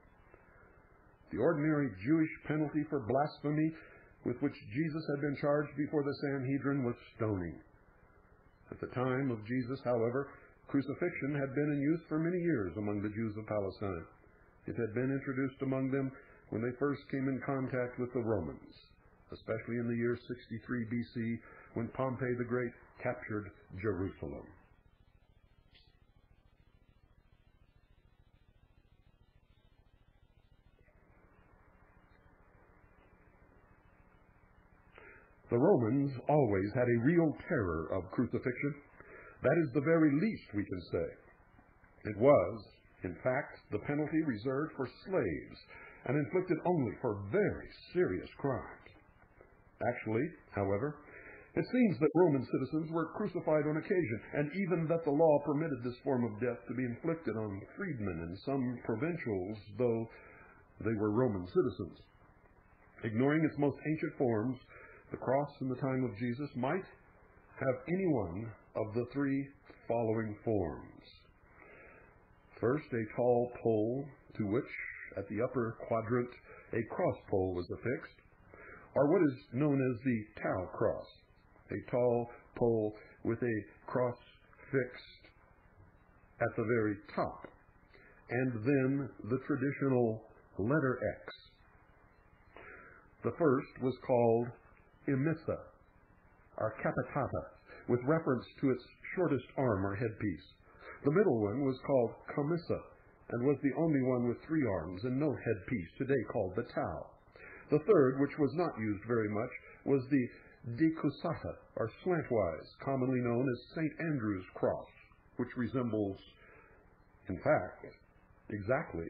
A: The ordinary Jewish penalty for blasphemy with which Jesus had been charged before the Sanhedrin was stoning. At the time of Jesus, however, crucifixion had been in use for many years among the Jews of Palestine. It had been introduced among them when they first came in contact with the Romans, especially in the year 63 BC, when Pompey the Great captured Jerusalem. The Romans always had a real terror of crucifixion. That is the very least we can say. It was, in fact, the penalty reserved for slaves and inflicted only for very serious crimes. Actually, however, it seems that Roman citizens were crucified on occasion, and even that the law permitted this form of death to be inflicted on freedmen and some provincials, though they were Roman citizens. Ignoring its most ancient forms, the cross in the time of Jesus might have any one of the three following forms. First, a tall pole to which, at the upper quadrant, a cross pole was affixed, or what is known as the Tau cross, a tall pole with a cross fixed at the very top, and then the traditional letter X. The first was called Emissa, or capitata, with reference to its shortest arm or headpiece. The middle one was called commissa, and was the only one with 3 arms and no headpiece, today called the tau. The third, which was not used very much, was the decussata, or slantwise, commonly known as St. Andrew's cross, which resembles, in fact, exactly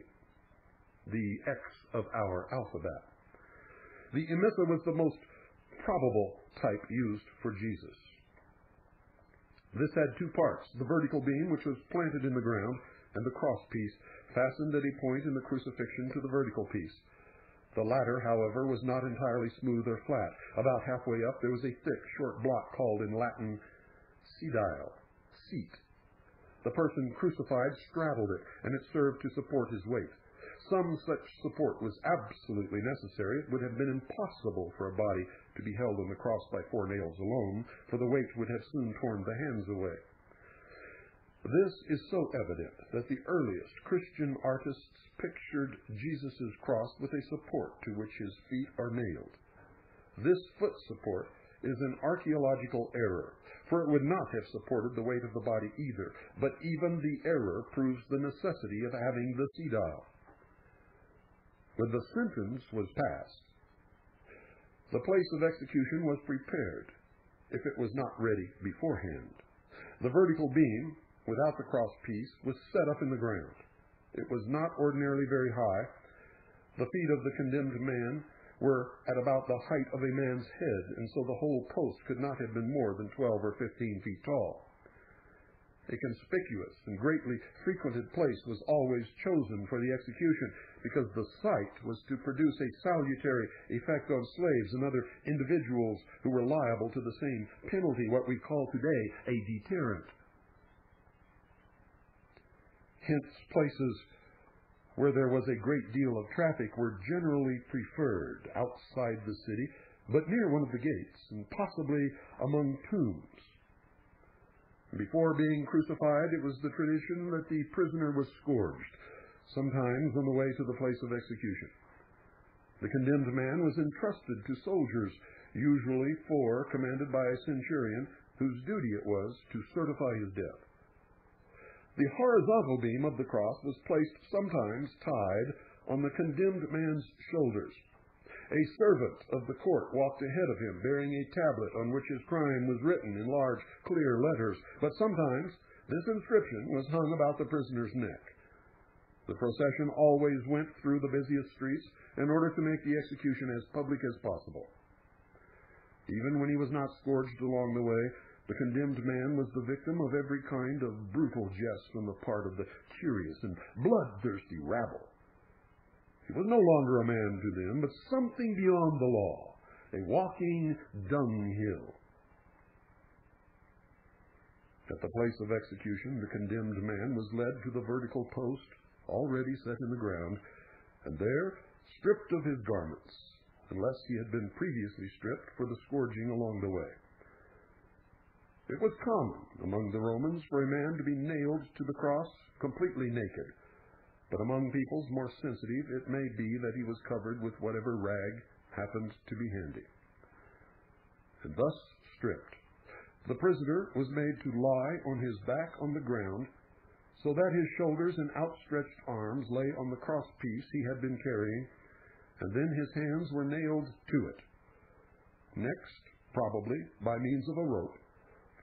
A: the X of our alphabet. The emissa was the most probable type used for Jesus. This had 2 parts, the vertical beam, which was planted in the ground, and the cross piece, fastened at a point in the crucifixion to the vertical piece. The latter, however, was not entirely smooth or flat. About halfway up there was a thick, short block called in Latin sedile, seat. The person crucified straddled it, and it served to support his weight. Some such support was absolutely necessary. It would have been impossible for a body to be held on the cross by 4 nails alone, for the weight would have soon torn the hands away. This is so evident that the earliest Christian artists pictured Jesus' cross with a support to which his feet are nailed. This foot support is an archaeological error, for it would not have supported the weight of the body either, but even the error proves the necessity of having the sedile. When the sentence was passed, the place of execution was prepared, if it was not ready beforehand. The vertical beam, without the cross piece, was set up in the ground. It was not ordinarily very high. The feet of the condemned man were at about the height of a man's head, and so the whole post could not have been more than 12 or 15 feet tall. A conspicuous and greatly frequented place was always chosen for the execution, because the sight was to produce a salutary effect on slaves and other individuals who were liable to the same penalty, what we call today a deterrent. Hence, places where there was a great deal of traffic were generally preferred outside the city, but near one of the gates, and possibly among tombs. Before being crucified, it was the tradition that the prisoner was scourged, sometimes on the way to the place of execution. The condemned man was entrusted to soldiers, usually 4, commanded by a centurion, whose duty it was to certify his death. The horizontal beam of the cross was placed sometimes tied on the condemned man's shoulders. A servant of the court walked ahead of him, bearing a tablet on which his crime was written in large, clear letters, but sometimes this inscription was hung about the prisoner's neck. The procession always went through the busiest streets in order to make the execution as public as possible. Even when he was not scourged along the way, the condemned man was the victim of every kind of brutal jest on the part of the curious and bloodthirsty rabble. He was no longer a man to them, but something beyond the law, a walking dunghill. At the place of execution, the condemned man was led to the vertical post already set in the ground, and there, stripped of his garments, unless he had been previously stripped for the scourging along the way. It was common among the Romans for a man to be nailed to the cross completely naked, but among peoples more sensitive it may be that he was covered with whatever rag happened to be handy. And thus stripped, the prisoner was made to lie on his back on the ground, so that his shoulders and outstretched arms lay on the crosspiece he had been carrying, and then his hands were nailed to it. Next, probably by means of a rope,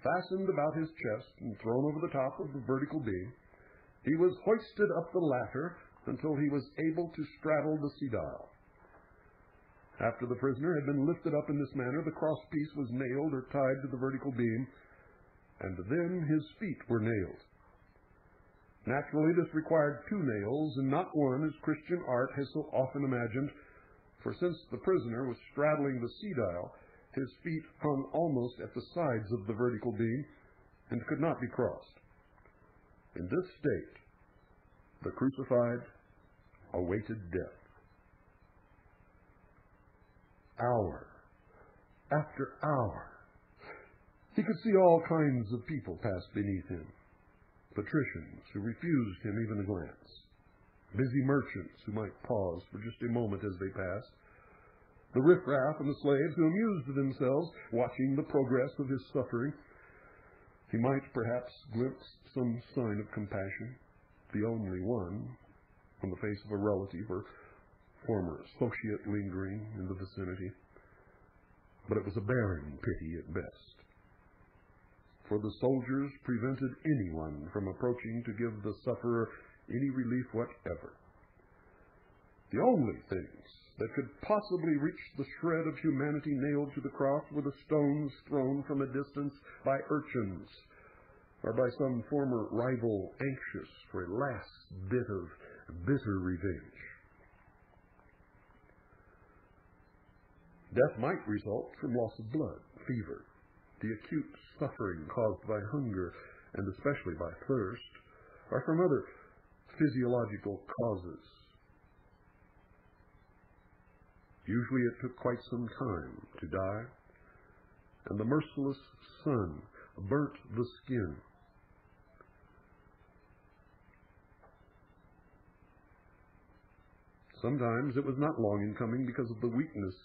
A: fastened about his chest and thrown over the top of the vertical beam, he was hoisted up the ladder until he was able to straddle the sedile. After the prisoner had been lifted up in this manner, the crosspiece was nailed or tied to the vertical beam, and then his feet were nailed. Naturally, this required 2 nails and not one, as Christian art has so often imagined, for since the prisoner was straddling the sedile, his feet hung almost at the sides of the vertical beam and could not be crossed. In this state, the crucified awaited death. Hour after hour, he could see all kinds of people pass beneath him. Patricians who refused him even a glance, busy merchants who might pause for just a moment as they passed, the riffraff and the slaves who amused themselves watching the progress of his suffering. He might perhaps glimpse some sign of compassion, the only one, on the face of a relative or former associate lingering in the vicinity. But it was a barren pity at best, for the soldiers prevented anyone from approaching to give the sufferer any relief whatever. The only things that could possibly reach the shred of humanity nailed to the cross were the stones thrown from a distance by urchins, or by some former rival anxious for a last bit of bitter revenge. Death might result from loss of blood, fever, the acute suffering caused by hunger, and especially by thirst, or from other physiological causes. Usually it took quite some time to die, and the merciless sun burnt the skin. Sometimes it was not long in coming because of the weakness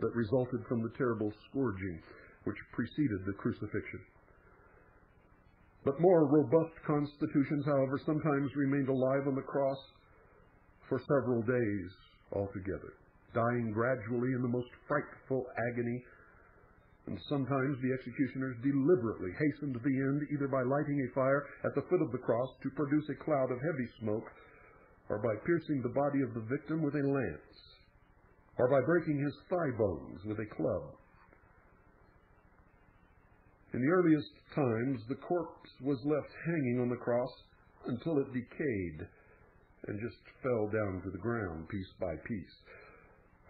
A: that resulted from the terrible scourging which preceded the crucifixion. But more robust constitutions, however, sometimes remained alive on the cross for several days altogether, dying gradually in the most frightful agony, and sometimes the executioners deliberately hastened the end either by lighting a fire at the foot of the cross to produce a cloud of heavy smoke, or by piercing the body of the victim with a lance, or by breaking his thigh bones with a club. In the earliest times, the corpse was left hanging on the cross until it decayed and just fell down to the ground piece by piece.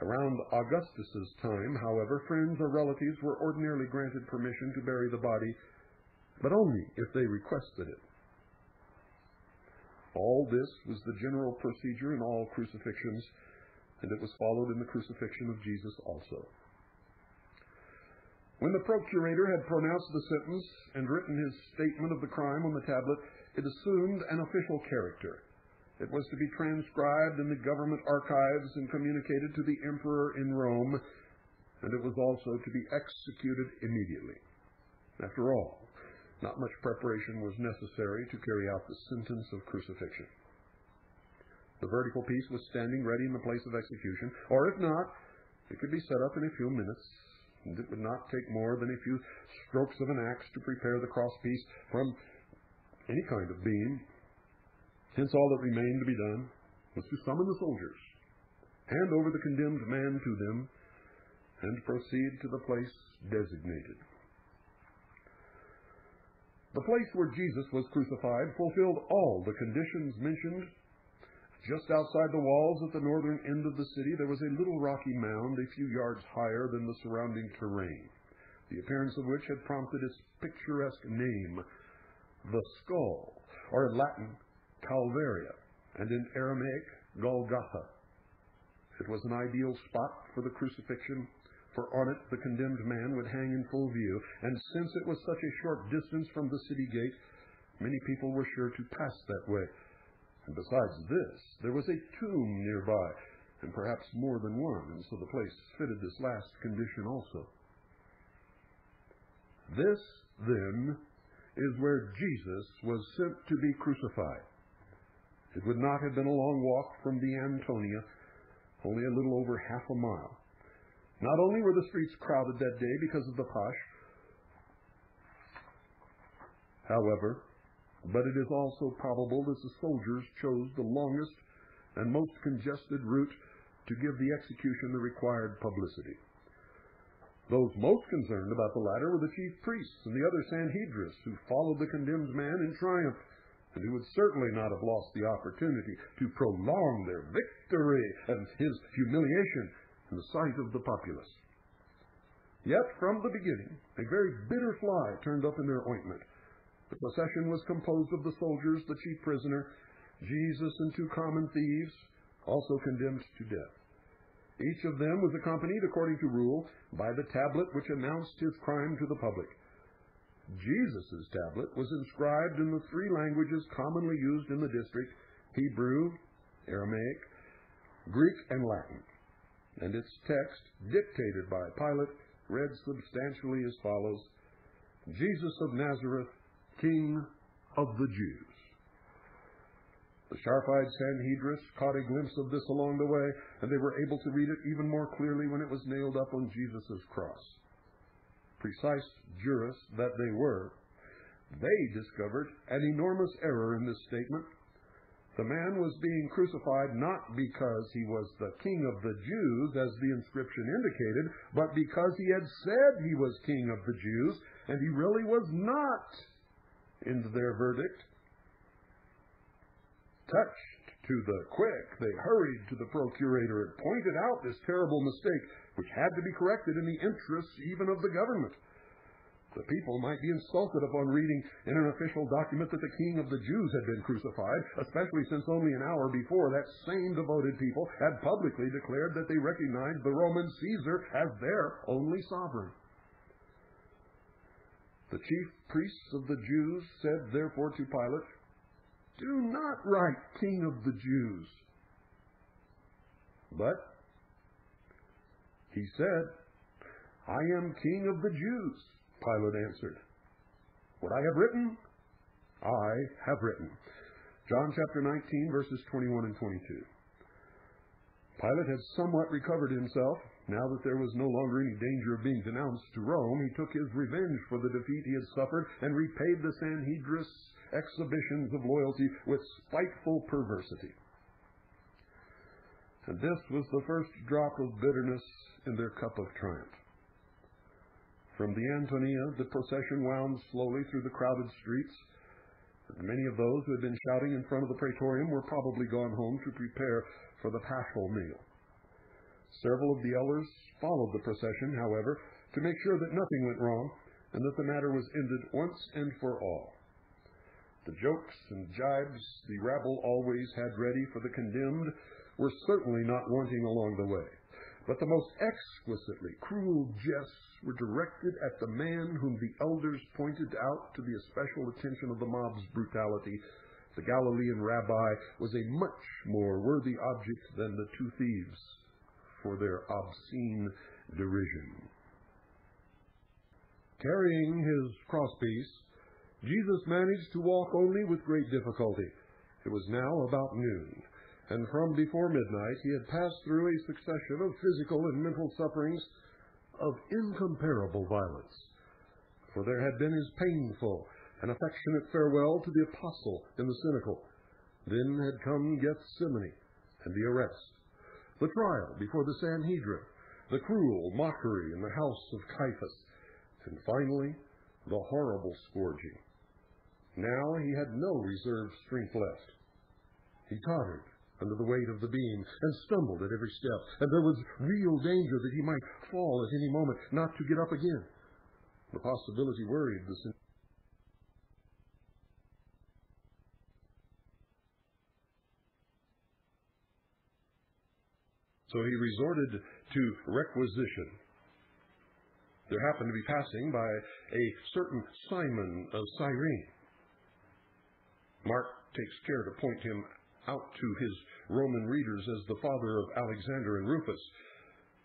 A: Around Augustus's time, however, friends or relatives were ordinarily granted permission to bury the body, but only if they requested it. All this was the general procedure in all crucifixions, and it was followed in the crucifixion of Jesus also. When the procurator had pronounced the sentence and written his statement of the crime on the tablet, it assumed an official character. It was to be transcribed in the government archives and communicated to the emperor in Rome, and it was also to be executed immediately. After all, not much preparation was necessary to carry out the sentence of crucifixion. The vertical piece was standing ready in the place of execution, or if not, it could be set up in a few minutes, and it would not take more than a few strokes of an axe to prepare the crosspiece from any kind of beam. Hence all that remained to be done was to summon the soldiers, hand over the condemned man to them, and proceed to the place designated. The place where Jesus was crucified fulfilled all the conditions mentioned. Just outside the walls at the northern end of the city, there was a little rocky mound a few yards higher than the surrounding terrain, the appearance of which had prompted its picturesque name, the Skull, or in Latin, Calvaria, and in Aramaic, Golgotha. It was an ideal spot for the crucifixion, for on it the condemned man would hang in full view, and since it was such a short distance from the city gate, many people were sure to pass that way. And besides this, there was a tomb nearby, and perhaps more than one, and so the place fitted this last condition also. This, then, is where Jesus was sent to be crucified. It would not have been a long walk from the Antonia, only a little over half a mile. Not only were the streets crowded that day because of the Pasch, however, but it is also probable that the soldiers chose the longest and most congested route to give the execution the required publicity. Those most concerned about the latter were the chief priests and the other Sanhedrists who followed the condemned man in triumph, and who would certainly not have lost the opportunity to prolong their victory and his humiliation in the sight of the populace. Yet from the beginning, a very bitter fly turned up in their ointment. The procession was composed of the soldiers, the chief prisoner, Jesus, and 2 common thieves, also condemned to death. Each of them was accompanied, according to rule, by the tablet which announced his crime to the public. Jesus' tablet was inscribed in the 3 languages commonly used in the district, Hebrew, Aramaic, Greek, and Latin, and its text, dictated by Pilate, read substantially as follows: Jesus of Nazareth, King of the Jews. The sharp-eyed Sanhedrists caught a glimpse of this along the way, and they were able to read it even more clearly when it was nailed up on Jesus' cross. Precise jurists that they were, they discovered an enormous error in this statement. The man was being crucified not because he was the King of the Jews, as the inscription indicated, but because he had said he was King of the Jews, and he really was not. Into their verdict. Touched to the quick, they hurried to the procurator and pointed out this terrible mistake, which had to be corrected in the interests even of the government. The people might be insulted upon reading in an official document that the King of the Jews had been crucified, especially since only an hour before that same devoted people had publicly declared that they recognized the Roman Caesar as their only sovereign. The chief priests of the Jews said therefore to Pilate, "Do not write King of the Jews." But he said, "I am King of the Jews," Pilate answered. "What I have written, I have written." John chapter 19, verses 21 and 22. Pilate had somewhat recovered himself. Now that there was no longer any danger of being denounced to Rome, he took his revenge for the defeat he had suffered and repaid the Sanhedrists' exhibitions of loyalty with spiteful perversity. And this was the first drop of bitterness in their cup of triumph. From the Antonia, the procession wound slowly through the crowded streets, and many of those who had been shouting in front of the praetorium were probably gone home to prepare for the Paschal meal. Several of the elders followed the procession, however, to make sure that nothing went wrong and that the matter was ended once and for all. The jokes and jibes the rabble always had ready for the condemned were certainly not wanting along the way, but the most exquisitely cruel jests were directed at the man whom the elders pointed out to the especial attention of the mob's brutality. The Galilean rabbi was a much more worthy object than the 2 thieves for their obscene derision. Carrying his crosspiece, Jesus managed to walk only with great difficulty. It was now about noon, and from before midnight he had passed through a succession of physical and mental sufferings of incomparable violence. For there had been his painful and affectionate farewell to the apostle in the cenacle. Then had come Gethsemane and the arrest, the trial before the Sanhedrin, the cruel mockery in the house of Caiaphas, and finally, the horrible scourging. Now he had no reserve strength left. He tottered under the weight of the beam and stumbled at every step, and there was real danger that he might fall at any moment, not to get up again. The possibility worried the centurion. So he resorted to requisition. There happened to be passing by a certain Simon of Cyrene. Mark takes care to point him out to his Roman readers as the father of Alexander and Rufus.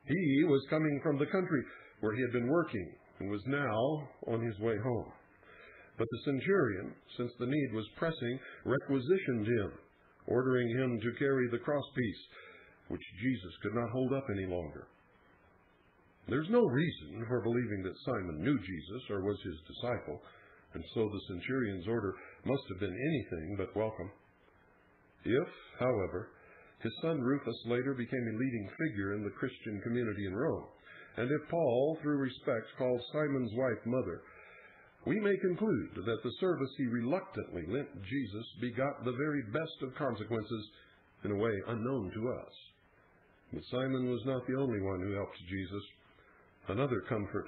A: He was coming from the country where he had been working and was now on his way home. But the centurion, since the need was pressing, requisitioned him, ordering him to carry the crosspiece, which Jesus could not hold up any longer. There's no reason for believing that Simon knew Jesus or was his disciple, and so the centurion's order must have been anything but welcome. If, however, his son Rufus later became a leading figure in the Christian community in Rome, and if Paul, through respect, called Simon's wife mother, we may conclude that the service he reluctantly lent Jesus begot the very best of consequences in a way unknown to us. But Simon was not the only one who helped Jesus. Another comfort,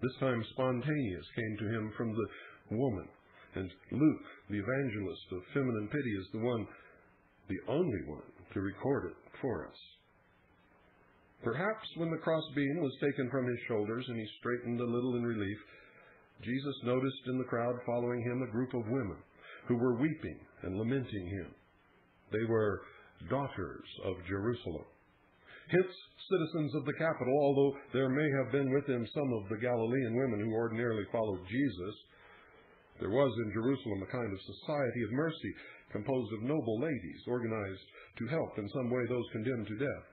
A: this time spontaneous, came to him from the woman, and Luke, the evangelist of feminine pity, is the only one to record it for us. Perhaps when the crossbeam was taken from his shoulders and he straightened a little in relief, Jesus noticed in the crowd following him a group of women who were weeping and lamenting him. They were daughters of Jerusalem, hence citizens of the capital, although there may have been with them some of the Galilean women who ordinarily followed Jesus. There was in Jerusalem a kind of society of mercy composed of noble ladies organized to help in some way those condemned to death.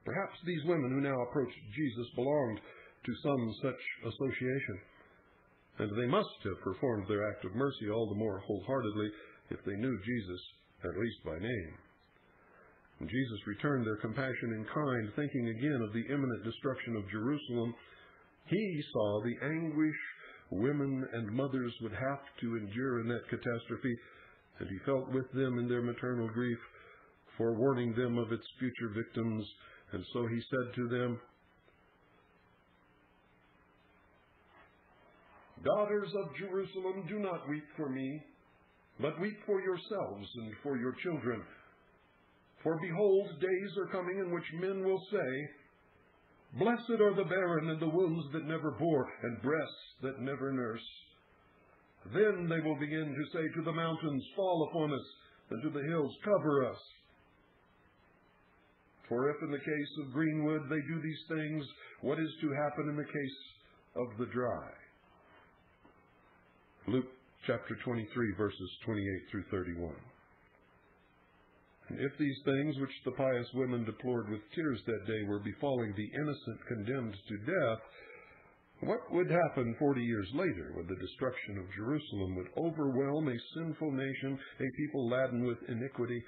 A: Perhaps these women who now approached Jesus belonged to some such association, and they must have performed their act of mercy all the more wholeheartedly if they knew Jesus, at least by name. And Jesus returned their compassion in kind, thinking again of the imminent destruction of Jerusalem. He saw the anguish women and mothers would have to endure in that catastrophe, and he felt with them in their maternal grief, forewarning them of its future victims. And so he said to them, "Daughters of Jerusalem, do not weep for me, but weep for yourselves and for your children. For behold, days are coming in which men will say, 'Blessed are the barren and the wombs that never bore, and breasts that never nurse.' Then they will begin to say to the mountains, 'Fall upon us,' and to the hills, 'Cover us.' For if in the case of green wood they do these things, what is to happen in the case of the dry?" Luke chapter 23, verses 28 through 31. And if these things which the pious women deplored with tears that day were befalling the innocent condemned to death, what would happen 40 years later when the destruction of Jerusalem would overwhelm a sinful nation, a people laden with iniquity,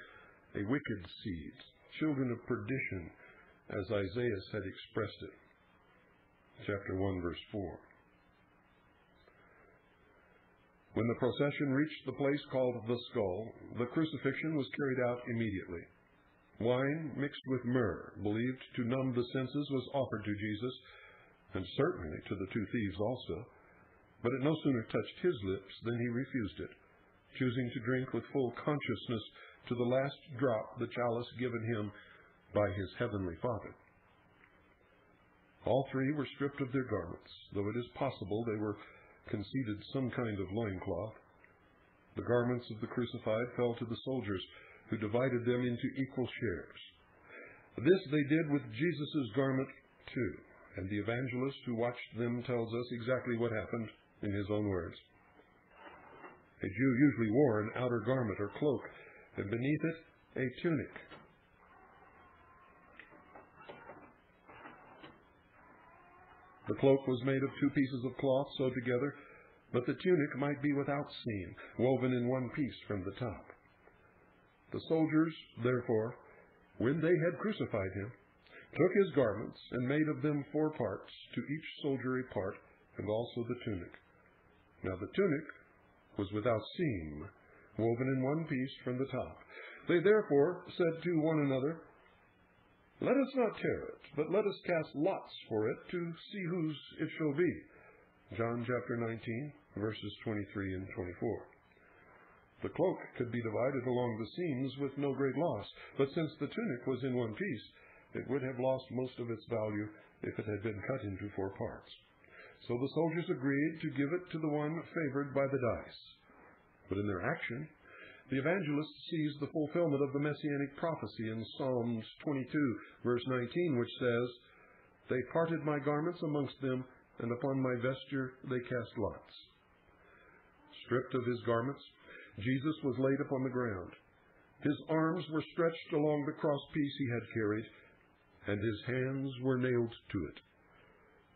A: a wicked seed, children of perdition, as Isaiah had expressed it? Chapter 1, verse 4. When the procession reached the place called the Skull, the crucifixion was carried out immediately. Wine mixed with myrrh, believed to numb the senses, was offered to Jesus, and certainly to the two thieves also. But it no sooner touched his lips than he refused it, choosing to drink with full consciousness to the last drop the chalice given him by his heavenly Father. All three were stripped of their garments, though it is possible they were conceded some kind of loincloth. The garments of the crucified fell to the soldiers, who divided them into equal shares. This they did with Jesus' garment too, and the evangelist who watched them tells us exactly what happened in his own words. A Jew usually wore an outer garment or cloak, and beneath it a tunic. The cloak was made of 2 pieces of cloth sewed together, but the tunic might be without seam, woven in one piece from the top. The soldiers, therefore, when they had crucified him, took his garments, and made of them 4 parts, to each soldier a part, and also the tunic. Now the tunic was without seam, woven in one piece from the top. They therefore said to one another, "Let us not tear it, but let us cast lots for it, to see whose it shall be." John chapter 19, verses 23 and 24. The cloak could be divided along the seams with no great loss, but since the tunic was in one piece, it would have lost most of its value if it had been cut into 4 parts. So the soldiers agreed to give it to the one favored by the dice. But in their action, the evangelist sees the fulfillment of the messianic prophecy in Psalms 22, verse 19, which says, "They parted my garments amongst them, and upon my vesture they cast lots." Stripped of his garments, Jesus was laid upon the ground. His arms were stretched along the crosspiece he had carried, and his hands were nailed to it.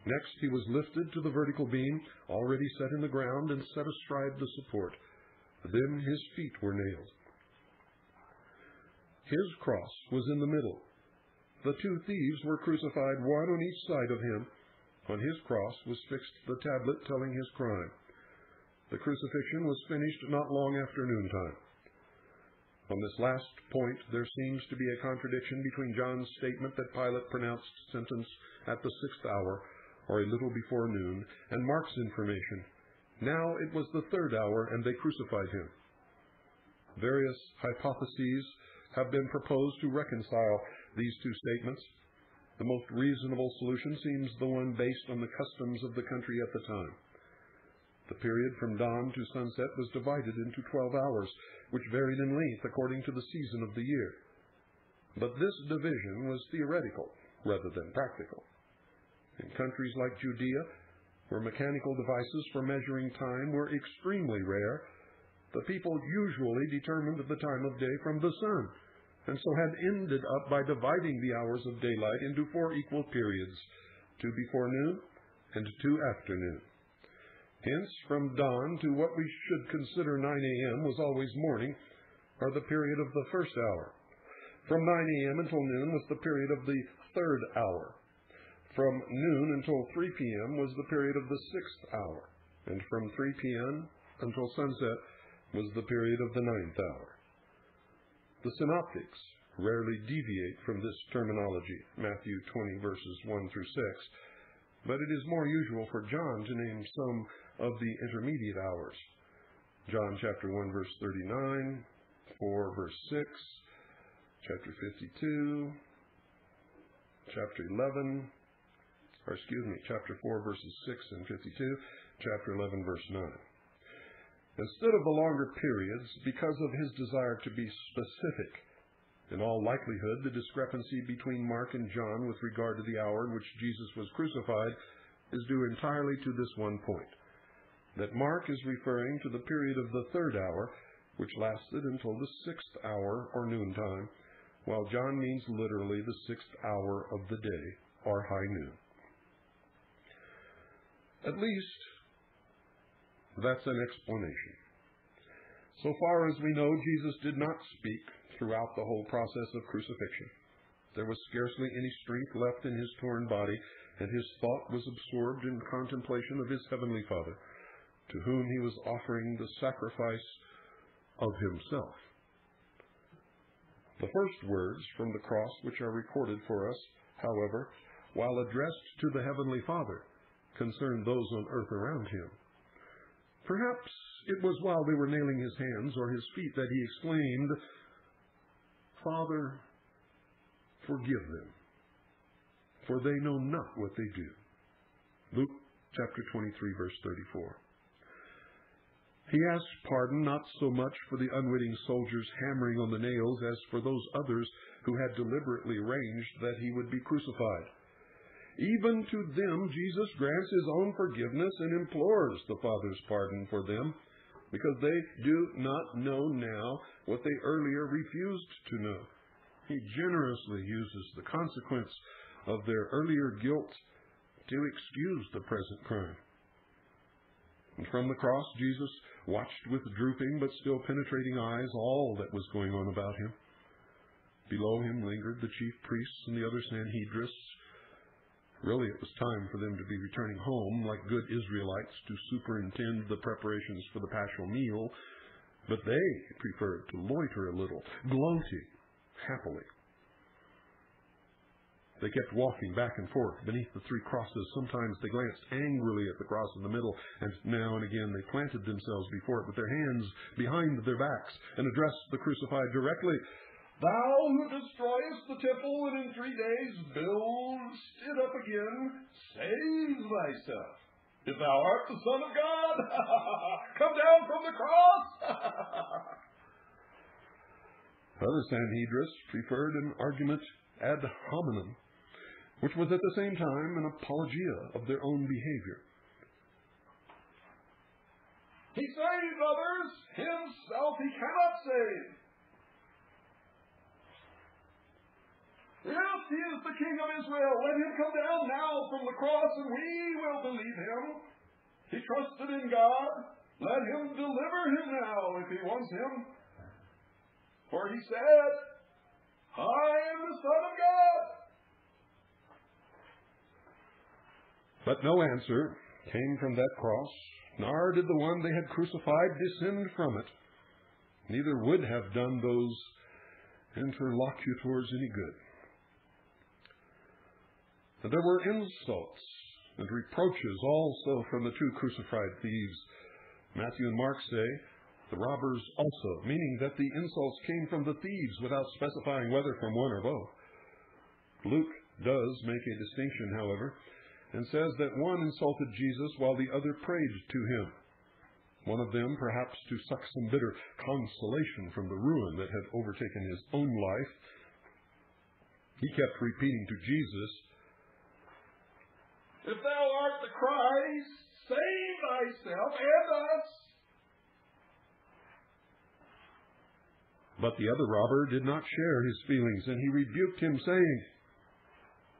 A: Next he was lifted to the vertical beam, already set in the ground and set astride the support. Then his feet were nailed. His cross was in the middle. The 2 thieves were crucified, one on each side of him. On his cross was fixed the tablet telling his crime. The crucifixion was finished not long after noontime. On this last point, there seems to be a contradiction between John's statement that Pilate pronounced sentence at the 6th hour, or a little before noon, and Mark's information. Now it was the 3rd hour, and they crucified him. Various hypotheses have been proposed to reconcile these 2 statements. The most reasonable solution seems the one based on the customs of the country at the time. The period from dawn to sunset was divided into 12 hours, which varied in length according to the season of the year. But this division was theoretical rather than practical. In countries like Judea, where mechanical devices for measuring time were extremely rare, the people usually determined the time of day from the sun, and so had ended up by dividing the hours of daylight into 4 equal periods, 2 before noon and 2 after noon. Hence, from dawn to what we should consider 9 a.m. was always morning, or the period of the 1st hour. From 9 a.m. until noon was the period of the 3rd hour. From noon until 3 p.m. was the period of the 6th hour, and from 3 p.m. until sunset was the period of the 9th hour. The synoptics rarely deviate from this terminology, Matthew 20, verses 1 through 6, but it is more usual for John to name some of the intermediate hours. John chapter 1, verse 39, 4, verse 6, chapter 52, chapter 4, verses 6 and 52, chapter 11, verse 9. Instead of the longer periods, because of his desire to be specific, in all likelihood, the discrepancy between Mark and John with regard to the hour in which Jesus was crucified is due entirely to this one point, that Mark is referring to the period of the 3rd hour, which lasted until the 6th hour or noontime, while John means literally the 6th hour of the day, or high noon. At least, that's an explanation. So far as we know, Jesus did not speak throughout the whole process of crucifixion. There was scarcely any strength left in his torn body, and his thought was absorbed in contemplation of his heavenly Father, to whom he was offering the sacrifice of himself. The first words from the cross which are recorded for us, however, while addressed to the heavenly Father, concerned those on earth around him. Perhaps it was while they were nailing his hands or his feet that he exclaimed, "Father, forgive them, for they know not what they do." Luke chapter 23, verse 34. He asked pardon not so much for the unwitting soldiers hammering on the nails as for those others who had deliberately arranged that he would be crucified. Even to them, Jesus grants his own forgiveness and implores the Father's pardon for them, because they do not know now what they earlier refused to know. He generously uses the consequence of their earlier guilt to excuse the present crime. And from the cross, Jesus watched with drooping but still penetrating eyes all that was going on about him. Below him lingered the chief priests and the other Sanhedrists. Really, it was time for them to be returning home, like good Israelites, to superintend the preparations for the Paschal meal, but they preferred to loiter a little, gloating happily. They kept walking back and forth beneath the three crosses. Sometimes they glanced angrily at the cross in the middle, and now and again they planted themselves before it with their hands behind their backs and addressed the crucified directly. Thou who destroyest the temple and in 3 days buildest it up again, save thyself. If thou art the Son of God, come down from the cross. Other Sanhedrists preferred an argument ad hominem, which was at the same time an apologia of their own behavior. He saves others, himself he cannot save. Yes, he is the King of Israel. Let him come down now from the cross and we will believe him. He trusted in God. Let him deliver him now if he wants him. For he said, I am the Son of God. But no answer came from that cross, nor did the one they had crucified descend from it. Neither would have done those interlocutors any good. And there were insults and reproaches also from the two crucified thieves. Matthew and Mark say, the robbers also, meaning that the insults came from the thieves without specifying whether from one or both. Luke does make a distinction, however, and says that one insulted Jesus while the other prayed to him. One of them, perhaps to suck some bitter consolation from the ruin that had overtaken his own life, he kept repeating to Jesus, if thou art the Christ, save thyself and us. But the other robber did not share his feelings, and he rebuked him, saying,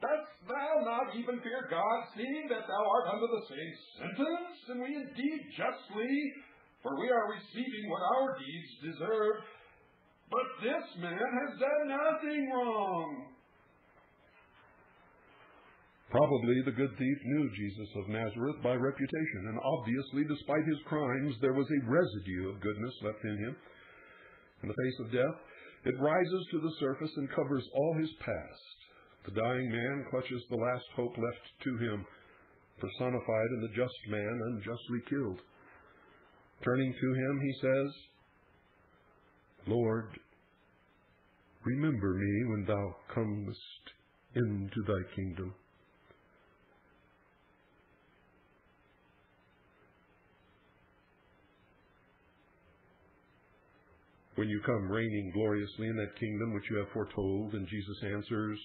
A: dost thou not even fear God, seeing that thou art under the same sentence, and we indeed justly, for we are receiving what our deeds deserve, but this man has done nothing wrong. Probably the good thief knew Jesus of Nazareth by reputation, and obviously, despite his crimes, there was a residue of goodness left in him. In the face of death, it rises to the surface and covers all his past. The dying man clutches the last hope left to him, personified in the just man unjustly killed. Turning to him, he says, Lord, remember me when thou comest into thy kingdom. When you come reigning gloriously in that kingdom which you have foretold, and Jesus answers,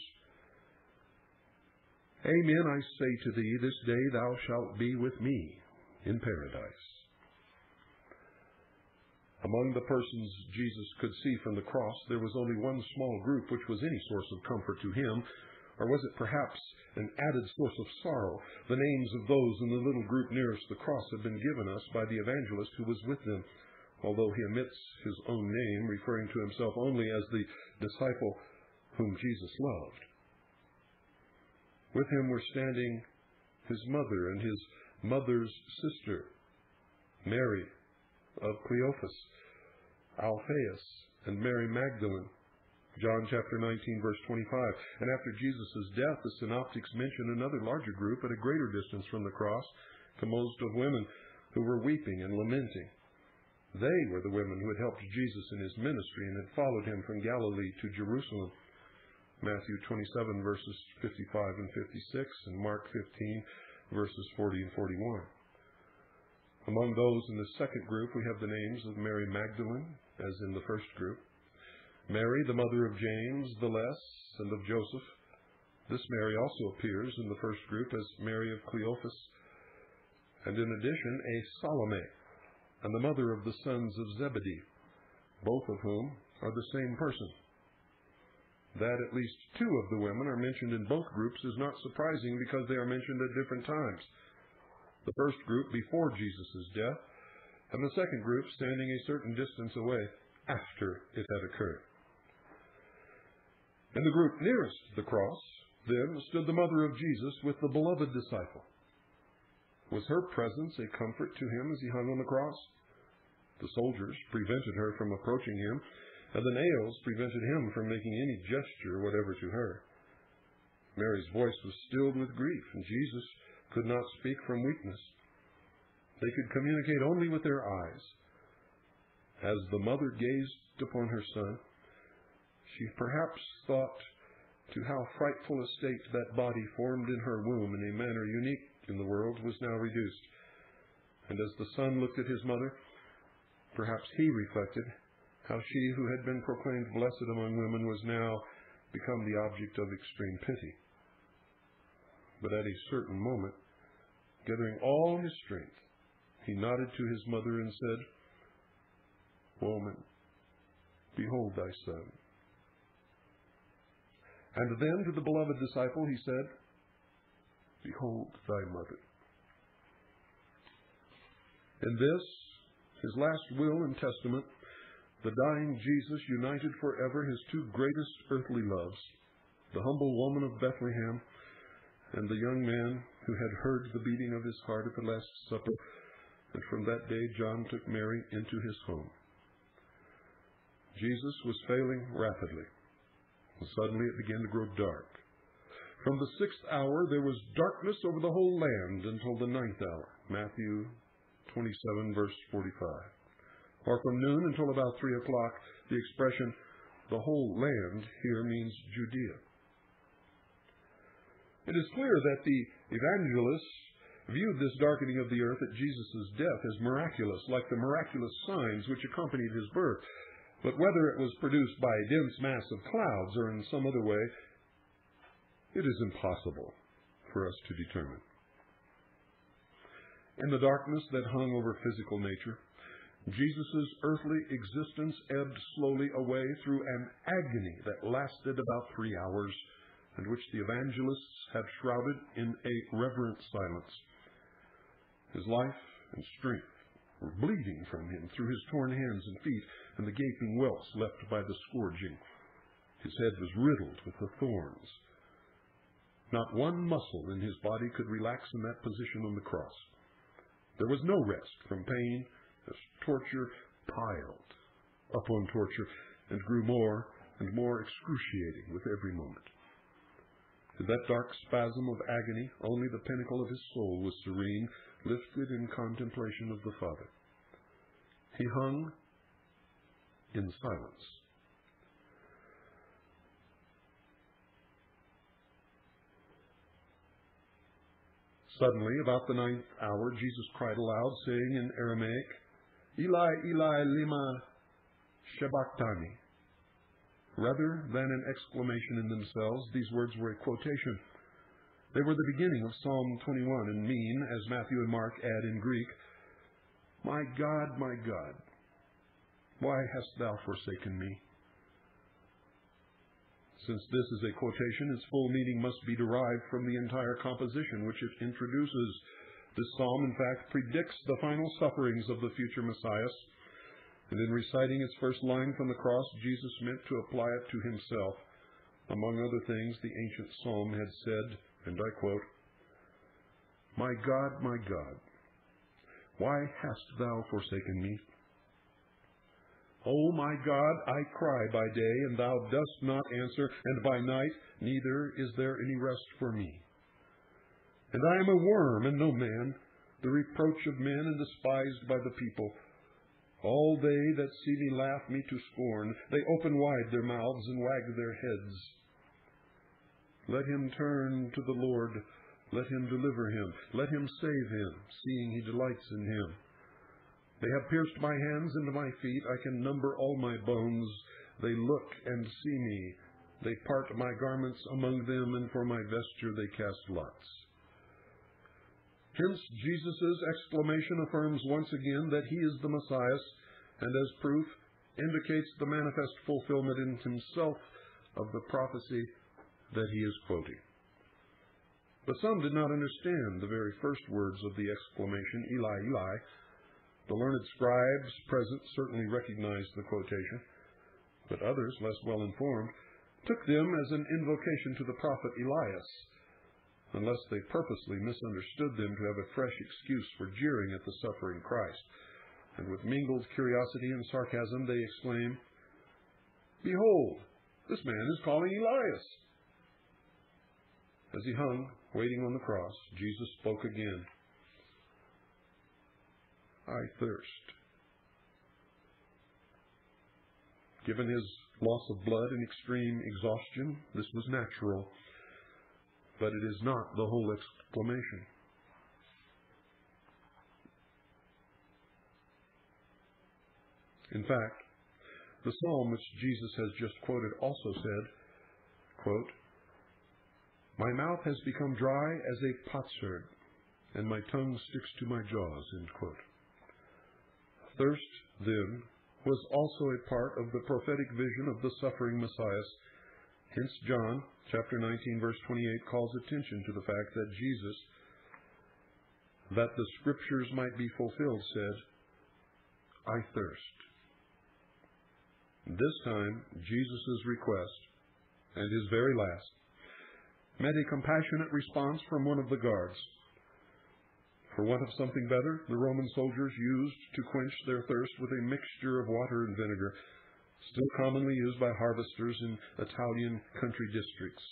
A: Amen, I say to thee, this day thou shalt be with me in paradise. Among the persons Jesus could see from the cross, there was only one small group which was any source of comfort to him, or was it perhaps an added source of sorrow? The names of those in the little group nearest the cross have been given us by the evangelist who was with them, although he omits his own name, referring to himself only as the disciple whom Jesus loved. With him were standing his mother and his mother's sister, Mary of Cleophas, Alphaeus, and Mary Magdalene. John chapter 19, verse 25. And after Jesus' death, the synoptics mention another larger group at a greater distance from the cross, composed of women who were weeping and lamenting. They were the women who had helped Jesus in his ministry and had followed him from Galilee to Jerusalem. Matthew 27, verses 55 and 56, and Mark 15, verses 40 and 41. Among those in the second group, we have the names of Mary Magdalene, as in the first group, Mary, the mother of James the Less and of Joseph. This Mary also appears in the first group as Mary of Cleophas, and in addition, a Salome, and the mother of the sons of Zebedee, both of whom are the same person. That at least two of the women are mentioned in both groups is not surprising because they are mentioned at different times. The first group before Jesus' death, and the second group standing a certain distance away after it had occurred. In the group nearest the cross, then, stood the mother of Jesus with the beloved disciple. Was her presence a comfort to him as he hung on the cross? The soldiers prevented her from approaching him, and the nails prevented him from making any gesture whatever to her. Mary's voice was stilled with grief, and Jesus could not speak from weakness. They could communicate only with their eyes. As the mother gazed upon her son, she perhaps thought to how frightful a state that body formed in her womb in a manner unique in the world was now reduced. And as the son looked at his mother, perhaps he reflected how she who had been proclaimed blessed among women was now become the object of extreme pity. But at a certain moment, gathering all his strength, he nodded to his mother and said, "Woman, behold thy son." And then to the beloved disciple he said, "Behold thy mother." In this, his last will and testament, the dying Jesus united forever his two greatest earthly loves, the humble woman of Bethlehem and the young man who had heard the beating of his heart at the Last Supper, and from that day John took Mary into his home. Jesus was failing rapidly, and suddenly it began to grow dark. From the 6th hour there was darkness over the whole land until the 9th hour, Matthew 27, verse 45. Or from noon until about 3 o'clock, the expression, "the whole land," here means Judea. It is clear that the evangelists viewed this darkening of the earth at Jesus' death as miraculous, like the miraculous signs which accompanied his birth. But whether it was produced by a dense mass of clouds or in some other way, it is impossible for us to determine. In the darkness that hung over physical nature, Jesus' earthly existence ebbed slowly away through an agony that lasted about 3 hours, and which the evangelists had shrouded in a reverent silence. His life and strength were bleeding from him through his torn hands and feet and the gaping welts left by the scourging. His head was riddled with the thorns. Not one muscle in his body could relax in that position on the cross. There was no rest from pain as torture piled upon torture and grew more and more excruciating with every moment. In that dark spasm of agony, only the pinnacle of his soul was serene, lifted in contemplation of the Father. He hung in silence. Suddenly, about the 9th hour, Jesus cried aloud, saying in Aramaic, "Eli, Eli, lema sabachthani." Rather than an exclamation in themselves, these words were a quotation. They were the beginning of Psalm 21 and mean, as Matthew and Mark add in Greek, my God, why hast thou forsaken me?" Since this is a quotation, its full meaning must be derived from the entire composition which it introduces. This psalm, in fact, predicts the final sufferings of the future Messiah. And in reciting its first line from the cross, Jesus meant to apply it to himself. Among other things, the ancient psalm had said, and I quote, my God, why hast thou forsaken me? O my God, I cry by day, and thou dost not answer, and by night neither is there any rest for me. And I am a worm and no man, the reproach of men and despised by the people. All they that see me laugh me to scorn. They open wide their mouths and wag their heads. Let him turn to the Lord. Let him deliver him. Let him save him, seeing he delights in him. They have pierced my hands into my feet. I can number all my bones. They look and see me. They part my garments among them, and for my vesture they cast lots. Hence, Jesus' exclamation affirms once again that he is the Messiah, and as proof, indicates the manifest fulfillment in himself of the prophecy that he is quoting. But some did not understand the very first words of the exclamation, Eli, Eli. The learned scribes present certainly recognized the quotation, but others, less well informed, took them as an invocation to the prophet Elias, unless they purposely misunderstood them to have a fresh excuse for jeering at the suffering Christ. And with mingled curiosity and sarcasm, they exclaim, "Behold, this man is calling Elias." As he hung, waiting on the cross, Jesus spoke again. "I thirst." Given his loss of blood and extreme exhaustion, this was natural, but it is not the whole exclamation. In fact, the psalm which Jesus has just quoted also said, quote, "My mouth has become dry as a potsherd, and my tongue sticks to my jaws," end quote. Thirst, then, was also a part of the prophetic vision of the suffering Messiah. Hence John chapter 19, verse 28 calls attention to the fact that Jesus, that the Scriptures might be fulfilled, said, "I thirst." This time, Jesus' request, and his very last, met a compassionate response from one of the guards. For want of something better, the Roman soldiers used to quench their thirst with a mixture of water and vinegar, still commonly used by harvesters in Italian country districts.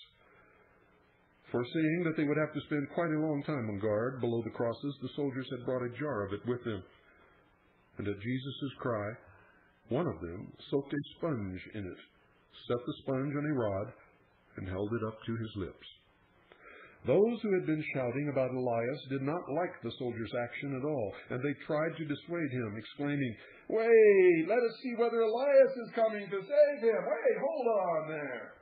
A: Foreseeing that they would have to spend quite a long time on guard below the crosses, the soldiers had brought a jar of it with them. And at Jesus' cry, one of them soaked a sponge in it, set the sponge on a rod, and held it up to his lips. Those who had been shouting about Elias did not like the soldiers' action at all, and they tried to dissuade him, exclaiming, "Wait, let us see whether Elias is coming to save him. Wait, hold on there."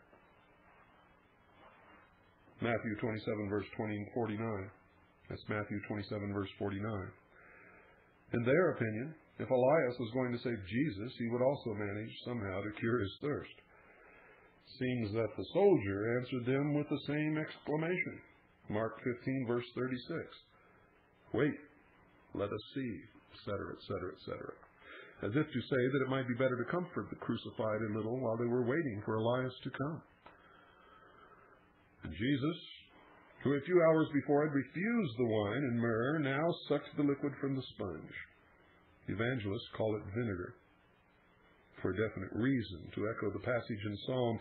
A: Matthew 27, verse 20 and 49. That's Matthew 27, verse 49. In their opinion, if Elias was going to save Jesus, he would also manage somehow to cure his thirst. Seems that the soldier answered them with the same exclamation. Mark 15, verse 36. "Wait, let us see," etc., etc., etc. As if to say that it might be better to comfort the crucified a little while they were waiting for Elias to come. And Jesus, who a few hours before had refused the wine and myrrh, now sucked the liquid from the sponge. Evangelists call it vinegar, for a definite reason, to echo the passage in Psalm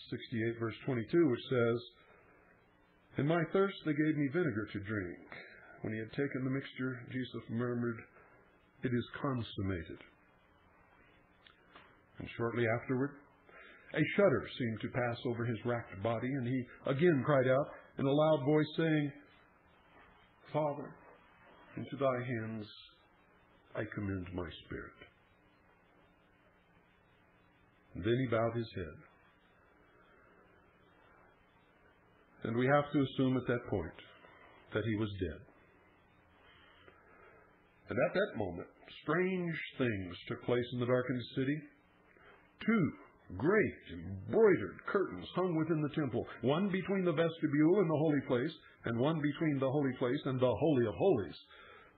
A: 68, verse 22, which says, "In my thirst they gave me vinegar to drink. When he had taken the mixture, Jesus murmured, 'It is consummated.'" And shortly afterward, a shudder seemed to pass over his racked body, and he again cried out in a loud voice, saying, "Father, into thy hands I commend my spirit." And then he bowed his head. And we have to assume at that point that he was dead. And at that moment, strange things took place in the darkened city. Two great embroidered curtains hung within the temple, one between the vestibule and the holy place, and one between the holy place and the Holy of Holies,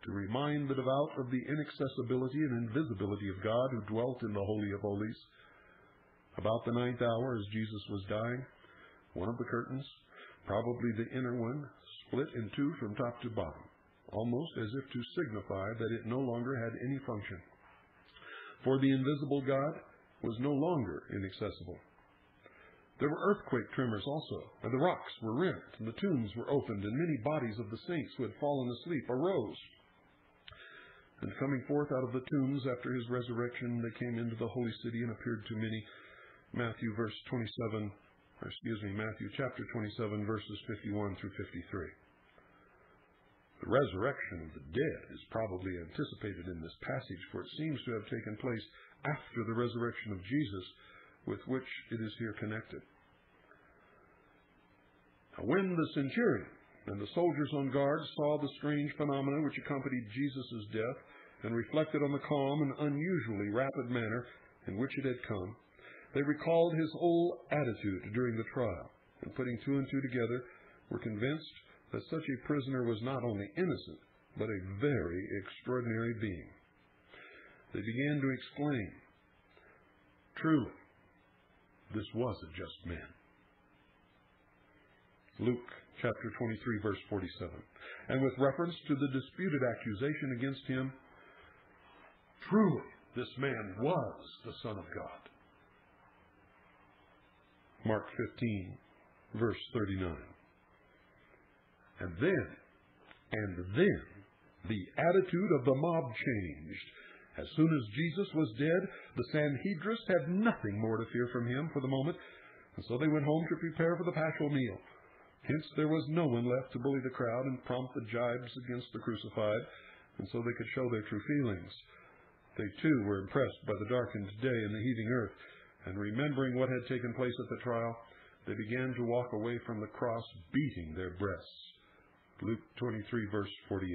A: to remind the devout of the inaccessibility and invisibility of God who dwelt in the Holy of Holies. About the 9th hour, as Jesus was dying, one of the curtains, probably the inner one, split in two from top to bottom, almost as if to signify that it no longer had any function. For the invisible God was no longer inaccessible. There were earthquake tremors also, and the rocks were rent, and the tombs were opened, and many bodies of the saints who had fallen asleep arose. And coming forth out of the tombs after his resurrection, they came into the holy city and appeared to many. Matthew chapter 27, verses 51 through 53. The resurrection of the dead is probably anticipated in this passage, for it seems to have taken place after the resurrection of Jesus, with which it is here connected. Now, when the centurion and the soldiers on guard saw the strange phenomena which accompanied Jesus' death and reflected on the calm and unusually rapid manner in which it had come, they recalled his whole attitude during the trial, and putting two and two together, were convinced that such a prisoner was not only innocent, but a very extraordinary being. They began to exclaim, "Truly, this was a just man. Luke chapter 23, verse 47. And with reference to the disputed accusation against him, truly this man was the Son of God. Mark 15, verse 39. And then, the attitude of the mob changed. As soon as Jesus was dead, the Sanhedrists had nothing more to fear from him for the moment, and so they went home to prepare for the Paschal meal. Hence there was no one left to bully the crowd and prompt the jibes against the crucified, and so they could show their true feelings. They too were impressed by the darkened day and the heaving earth, and remembering what had taken place at the trial, they began to walk away from the cross, beating their breasts. Luke 23, verse 48.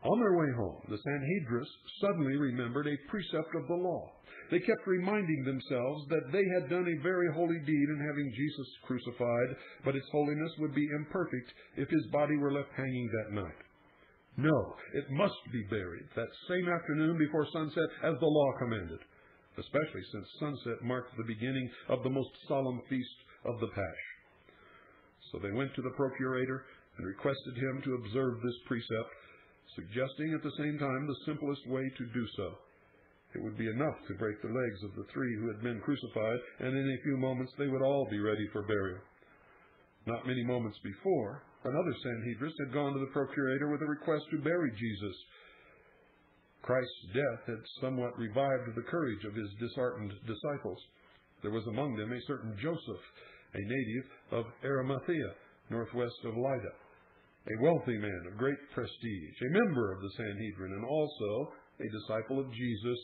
A: On their way home, the Sanhedrists suddenly remembered a precept of the law. They kept reminding themselves that they had done a very holy deed in having Jesus crucified, but its holiness would be imperfect if his body were left hanging that night. No, it must be buried that same afternoon before sunset as the law commanded, especially since sunset marked the beginning of the most solemn feast of the Pasch. So they went to the procurator and requested him to observe this precept, suggesting at the same time the simplest way to do so. It would be enough to break the legs of the three who had been crucified, and in a few moments they would all be ready for burial. Not many moments before, another Sanhedrist had gone to the procurator with a request to bury Jesus. Christ's death had somewhat revived the courage of his disheartened disciples. There was among them a certain Joseph, a native of Arimathea, northwest of Lydda, a wealthy man of great prestige, a member of the Sanhedrin, and also a disciple of Jesus,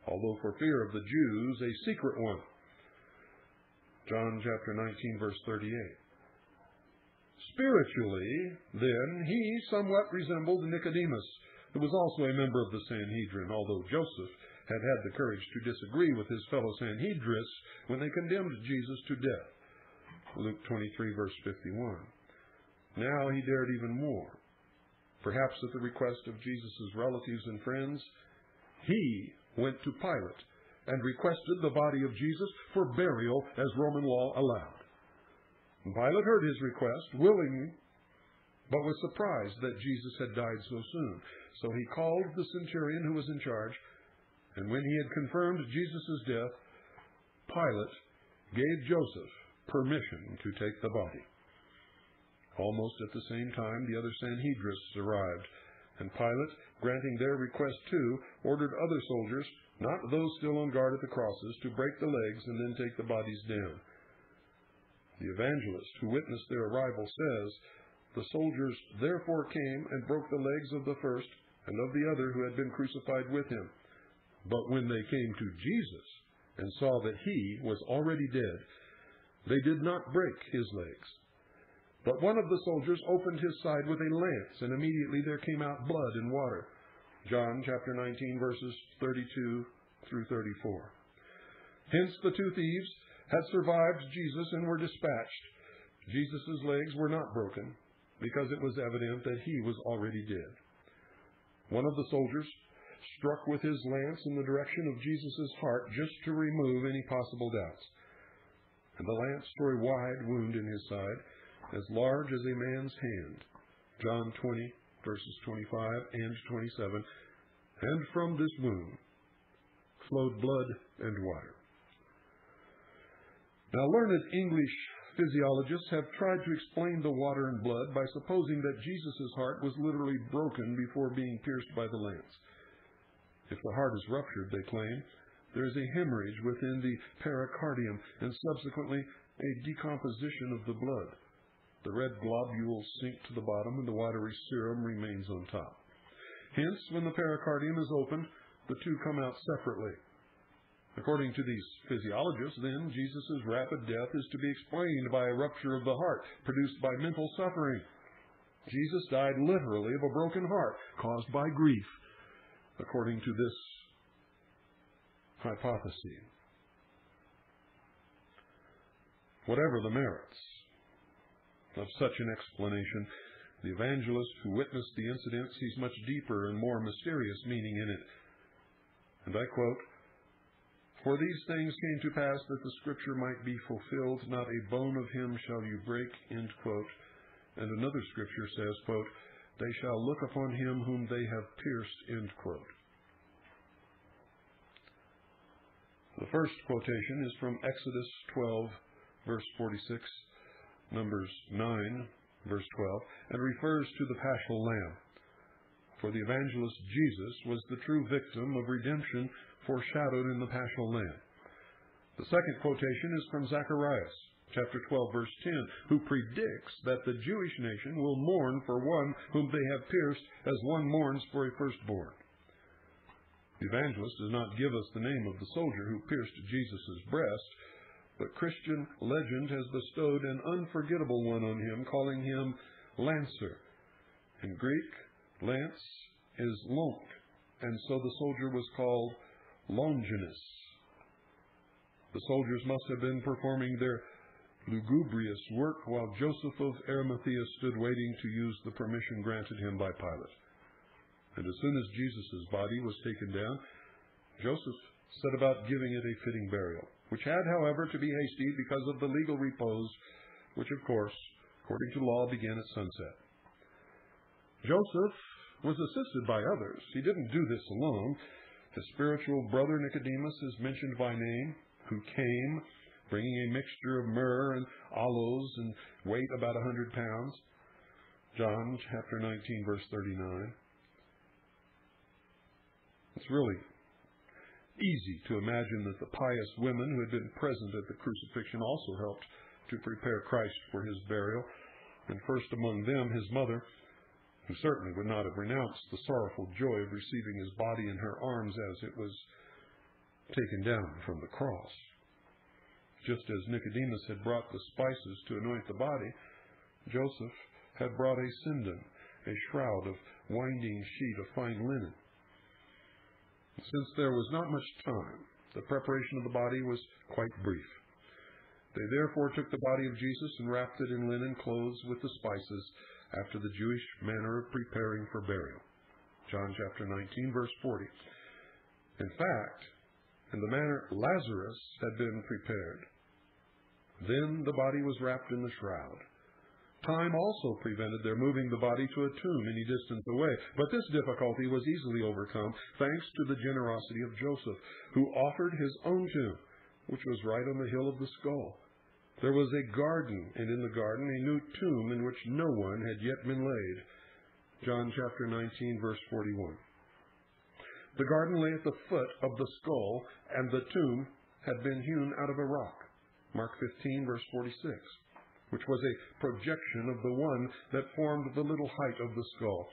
A: although for fear of the Jews, a secret one. John chapter 19, verse 38. Spiritually, then, he somewhat resembled Nicodemus, who was also a member of the Sanhedrin, although Joseph had had the courage to disagree with his fellow Sanhedrists when they condemned Jesus to death. Luke 23, verse 51. Now he dared even more. Perhaps at the request of Jesus' relatives and friends, he went to Pilate and requested the body of Jesus for burial as Roman law allowed. And Pilate heard his request willingly, but was surprised that Jesus had died so soon. So he called the centurion who was in charge, and when he had confirmed Jesus' death, Pilate gave Joseph permission to take the body. Almost at the same time, the other Sanhedrists arrived, and Pilate, granting their request too, ordered other soldiers, not those still on guard at the crosses, to break the legs and then take the bodies down. The evangelist who witnessed their arrival says, "The soldiers therefore came and broke the legs of the first and of the other who had been crucified with him. But when they came to Jesus and saw that he was already dead, they did not break his legs. But one of the soldiers opened his side with a lance, and immediately there came out blood and water." John chapter 19, verses 32 through 34. Hence the two thieves had survived Jesus and were dispatched. Jesus' legs were not broken, because it was evident that he was already dead. One of the soldiers struck with his lance in the direction of Jesus' heart just to remove any possible doubts. And the lance tore a wide wound in his side, as large as a man's hand. John 20, verses 25 and 27. And from this wound flowed blood and water. Now, learned English physiologists have tried to explain the water and blood by supposing that Jesus' heart was literally broken before being pierced by the lance. If the heart is ruptured, they claim, there is a hemorrhage within the pericardium and subsequently a decomposition of the blood. The red globules sink to the bottom and the watery serum remains on top. Hence, when the pericardium is opened, the two come out separately. According to these physiologists, then, Jesus' rapid death is to be explained by a rupture of the heart produced by mental suffering. Jesus died literally of a broken heart caused by grief, according to this hypothesis. Whatever the merits of such an explanation, the evangelist who witnessed the incident sees much deeper and more mysterious meaning in it. And I quote, For these things came to pass that the scripture might be fulfilled, not a bone of him shall you break, end quote. And another scripture says, quote, they shall look upon him whom they have pierced, end quote. The first quotation is from Exodus 12, verse 46, Numbers 9, verse 12, and refers to the Paschal Lamb. For the evangelist Jesus was the true victim of redemption foreshadowed in the Paschal Lamb. The second quotation is from Zechariah, chapter 12, verse 10, who predicts that the Jewish nation will mourn for one whom they have pierced as one mourns for a firstborn. The evangelist does not give us the name of the soldier who pierced Jesus' breast, but Christian legend has bestowed an unforgettable one on him, calling him Lancer. In Greek, lance is lonk, and so the soldier was called Longinus. The soldiers must have been performing their lugubrious work while Joseph of Arimathea stood waiting to use the permission granted him by Pilate. And as soon as Jesus' body was taken down, Joseph set about giving it a fitting burial, which had, however, to be hasty because of the legal repose, which, of course, according to law, began at sunset. Joseph was assisted by others. He didn't do this alone. His spiritual brother Nicodemus is mentioned by name, who came, bringing a mixture of myrrh and aloes and weight about 100 pounds. John chapter 19, verse 39. It's really easy to imagine that the pious women who had been present at the crucifixion also helped to prepare Christ for his burial, and first among them his mother, who certainly would not have renounced the sorrowful joy of receiving his body in her arms as it was taken down from the cross. Just as Nicodemus had brought the spices to anoint the body, Joseph had brought a sindon, a shroud of winding sheet of fine linen. Since there was not much time, the preparation of the body was quite brief. They therefore took the body of Jesus and wrapped it in linen clothes with the spices, after the Jewish manner of preparing for burial. John chapter 19, verse 40. In fact, in the manner Lazarus had been prepared, then the body was wrapped in the shroud. Time also prevented their moving the body to a tomb any distance away, but this difficulty was easily overcome thanks to the generosity of Joseph, who offered his own tomb, which was right on the hill of the skull. There was a garden, and in the garden a new tomb in which no one had yet been laid. John chapter 19, verse 41. The garden lay at the foot of the skull, and the tomb had been hewn out of a rock. Mark 15, verse 46, which was a projection of the one that formed the little height of the skull.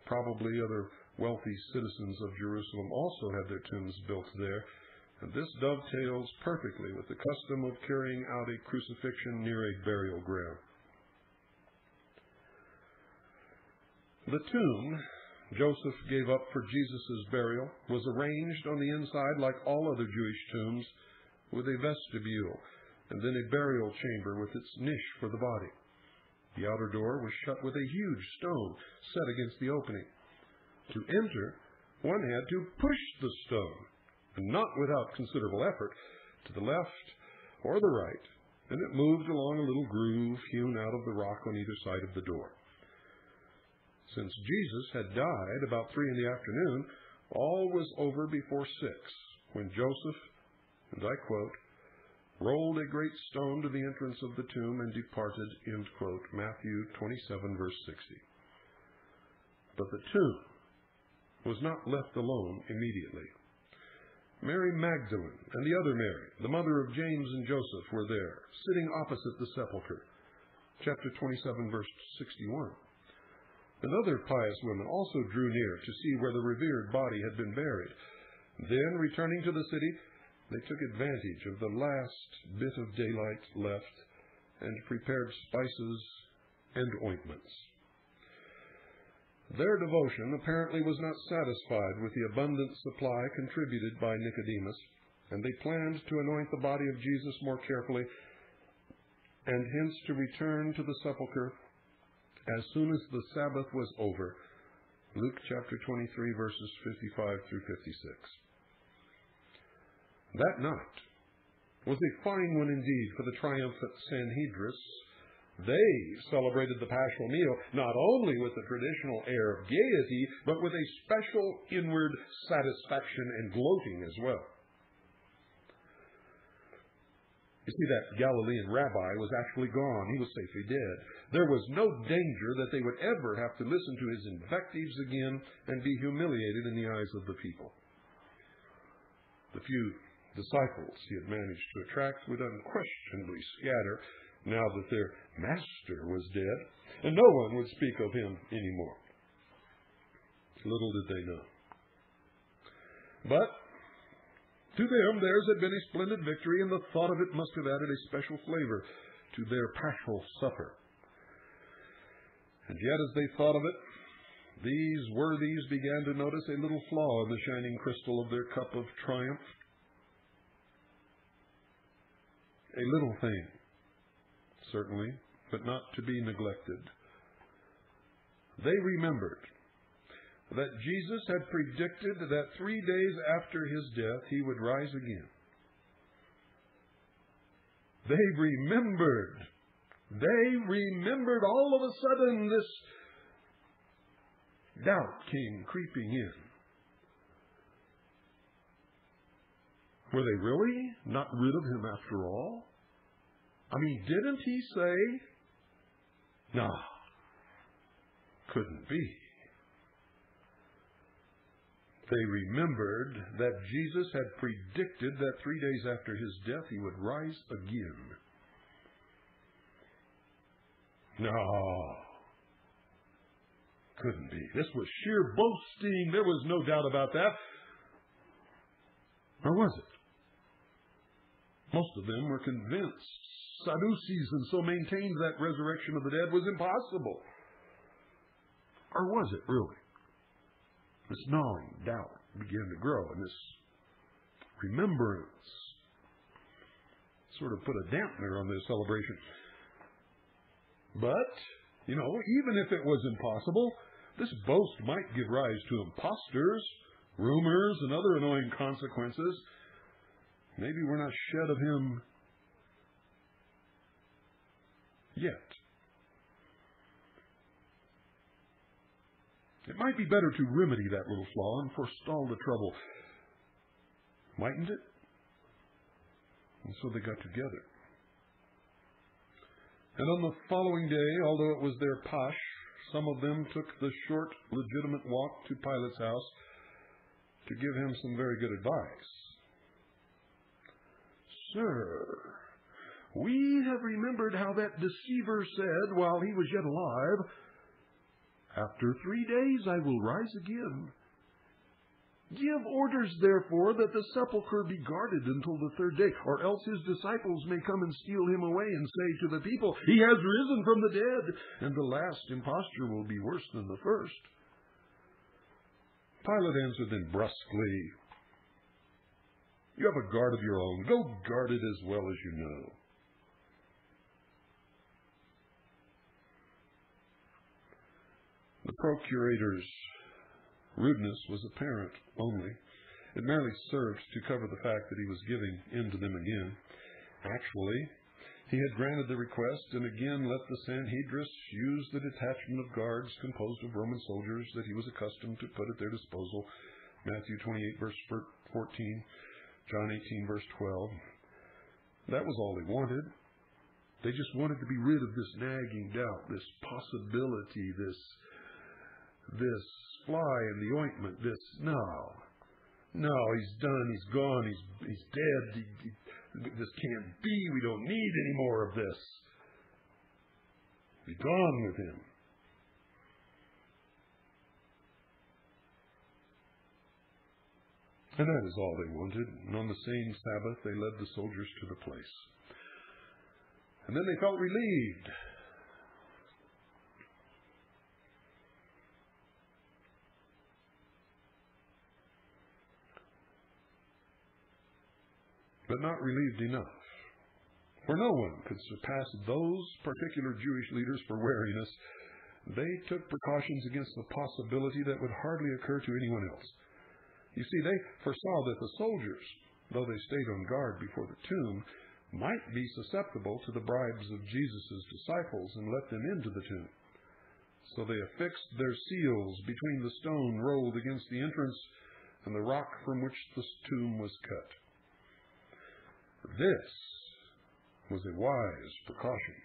A: Probably other wealthy citizens of Jerusalem also had their tombs built there, and this dovetails perfectly with the custom of carrying out a crucifixion near a burial ground. The tomb Joseph gave up for Jesus' burial was arranged on the inside like all other Jewish tombs, with a vestibule and then a burial chamber with its niche for the body. The outer door was shut with a huge stone set against the opening. To enter, one had to push the stone, and not without considerable effort, to the left or the right, and it moved along a little groove hewn out of the rock on either side of the door. Since Jesus had died about 3 p.m, all was over before 6, when Joseph, and I quote, rolled a great stone to the entrance of the tomb and departed, end quote, Matthew 27, verse 60. But the tomb was not left alone immediately. Mary Magdalene and the other Mary, the mother of James and Joseph, were there, sitting opposite the sepulchre. Chapter 27, verse 61. And other pious women also drew near to see where the revered body had been buried. Then, returning to the city, they took advantage of the last bit of daylight left and prepared spices and ointments. Their devotion apparently was not satisfied with the abundant supply contributed by Nicodemus, and they planned to anoint the body of Jesus more carefully and hence to return to the sepulchre as soon as the Sabbath was over. Luke chapter 23, verses 55 through 56. That night was a fine one indeed for the triumphant Sanhedrists. They celebrated the Paschal meal not only with the traditional air of gaiety, but with a special inward satisfaction and gloating as well. You see, that Galilean rabbi was actually gone. He was safely dead. There was no danger that they would ever have to listen to his invectives again and be humiliated in the eyes of the people. The few disciples he had managed to attract would unquestionably scatter now that their master was dead, and no one would speak of him anymore. Little did they know. But to them theirs had been a splendid victory, and the thought of it must have added a special flavor to their Paschal supper. And yet as they thought of it, these worthies began to notice a little flaw in the shining crystal of their cup of triumph. A little thing, certainly, but not to be neglected. They remembered that Jesus had predicted that 3 days after his death he would rise again. They remembered all of a sudden this doubt came creeping in. Were they really not rid of him after all? I mean, didn't he say? No, couldn't be. They remembered that Jesus had predicted that 3 days after his death he would rise again. No, couldn't be. This was sheer boasting. There was no doubt about that. Or was it? Most of them were convinced. Sadducees and so maintained that resurrection of the dead was impossible. Or was it really? This gnawing doubt began to grow, and this remembrance sort of put a dampener on their celebration. But, even if it was impossible, this boast might give rise to imposters, rumors, and other annoying consequences. Maybe we're not shed of him yet. It might be better to remedy that little flaw and forestall the trouble. Mightn't it? And so they got together. And on the following day, although it was their Pasch, some of them took the short, legitimate walk to Pilate's house to give him some very good advice. Sir, we have remembered how that deceiver said while he was yet alive, "After 3 days I will rise again. Give orders, therefore, that the sepulchre be guarded until the 3rd day, or else his disciples may come and steal him away and say to the people, 'He has risen from the dead,' and the last imposture will be worse than the first." Pilate answered them brusquely, "You have a guard of your own. Go guard it as well as you know." The procurator's rudeness was apparent only. It merely served to cover the fact that he was giving in to them again. Actually, he had granted the request and again let the Sanhedrists use the detachment of guards composed of Roman soldiers that he was accustomed to put at their disposal. Matthew 28, verse 14, John 18, verse 12. That was all they wanted. They just wanted to be rid of this nagging doubt, this possibility, this fly in the ointment, no, he's done, he's gone, he's dead, this can't be, we don't need any more of this. Be gone with him. And that is all they wanted. And on the same Sabbath, they led the soldiers to the place. And then they felt relieved. But not relieved enough. For no one could surpass those particular Jewish leaders for wariness. They took precautions against the possibility that would hardly occur to anyone else. You see, they foresaw that the soldiers though they stayed on guard before the tomb, might be susceptible to the bribes of Jesus' disciples and let them into the tomb. So they affixed their seals between the stone rolled against the entrance and the rock from which the tomb was cut. This was a wise precaution,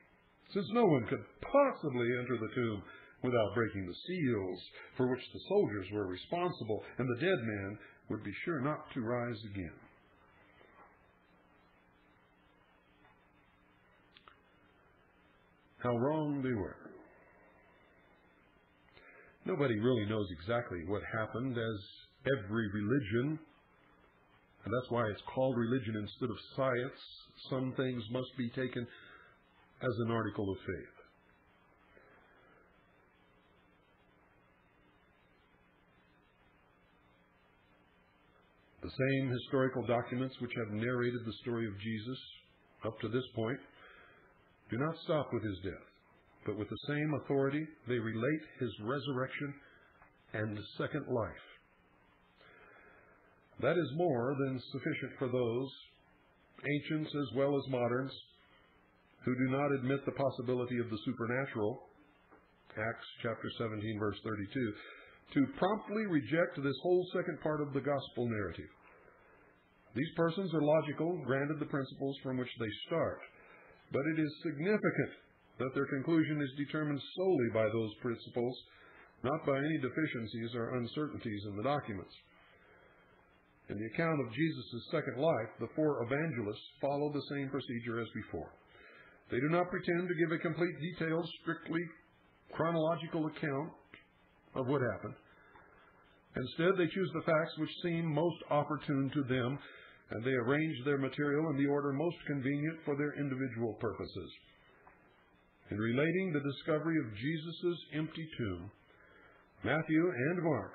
A: since no one could possibly enter the tomb without breaking the seals for which the soldiers were responsible, and the dead man would be sure not to rise again. How wrong they were. Nobody really knows exactly what happened, as every religion, and that's why it's called religion instead of science. Some things must be taken as an article of faith. The same historical documents which have narrated the story of Jesus up to this point do not stop with his death, but with the same authority they relate his resurrection and second life. That is more than sufficient for those, ancients as well as moderns, who do not admit the possibility of the supernatural, Acts chapter 17, verse 32, to promptly reject this whole second part of the gospel narrative. These persons are logical, granted the principles from which they start, but it is significant that their conclusion is determined solely by those principles, not by any deficiencies or uncertainties in the documents. In the account of Jesus' second life, the four evangelists follow the same procedure as before. They do not pretend to give a complete, detailed, strictly chronological account of what happened. Instead, they choose the facts which seem most opportune to them, and they arrange their material in the order most convenient for their individual purposes. In relating the discovery of Jesus' empty tomb, Matthew and Mark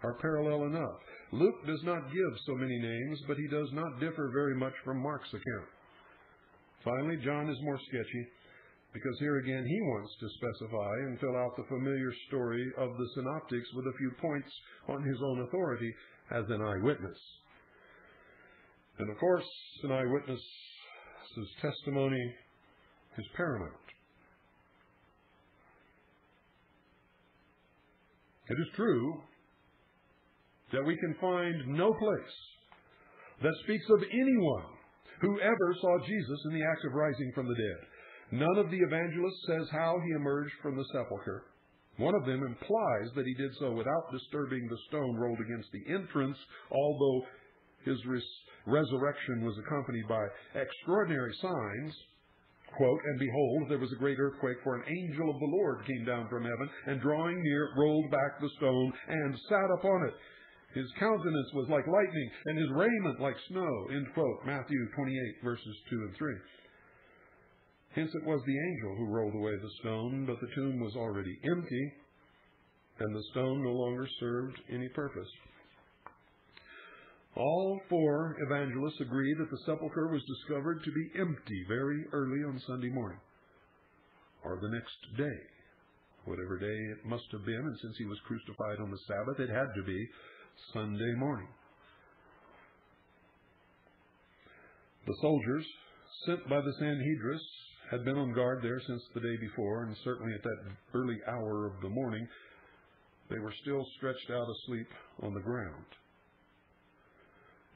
A: are parallel enough. Luke does not give so many names, but he does not differ very much from Mark's account. Finally, John is more sketchy, because here again he wants to specify and fill out the familiar story of the synoptics with a few points on his own authority as an eyewitness. And of course, an eyewitness's testimony is paramount. It is true that we can find no place that speaks of anyone who ever saw Jesus in the act of rising from the dead. None of the evangelists says how he emerged from the sepulchre. One of them implies that he did so without disturbing the stone rolled against the entrance, although his resurrection was accompanied by extraordinary signs. Quote, "And behold, there was a great earthquake, for an angel of the Lord came down from heaven, and drawing near, rolled back the stone, and sat upon it. His countenance was like lightning, and his raiment like snow." End quote. Matthew 28, verses 2 and 3. Hence it was the angel who rolled away the stone, but the tomb was already empty, and the stone no longer served any purpose. All four evangelists agree that the sepulchre was discovered to be empty very early on Sunday morning, or the next day, whatever day it must have been, and since he was crucified on the Sabbath, it had to be Sunday morning. The soldiers sent by the Sanhedrin had been on guard there since the day before, and certainly at that early hour of the morning, they were still stretched out asleep on the ground.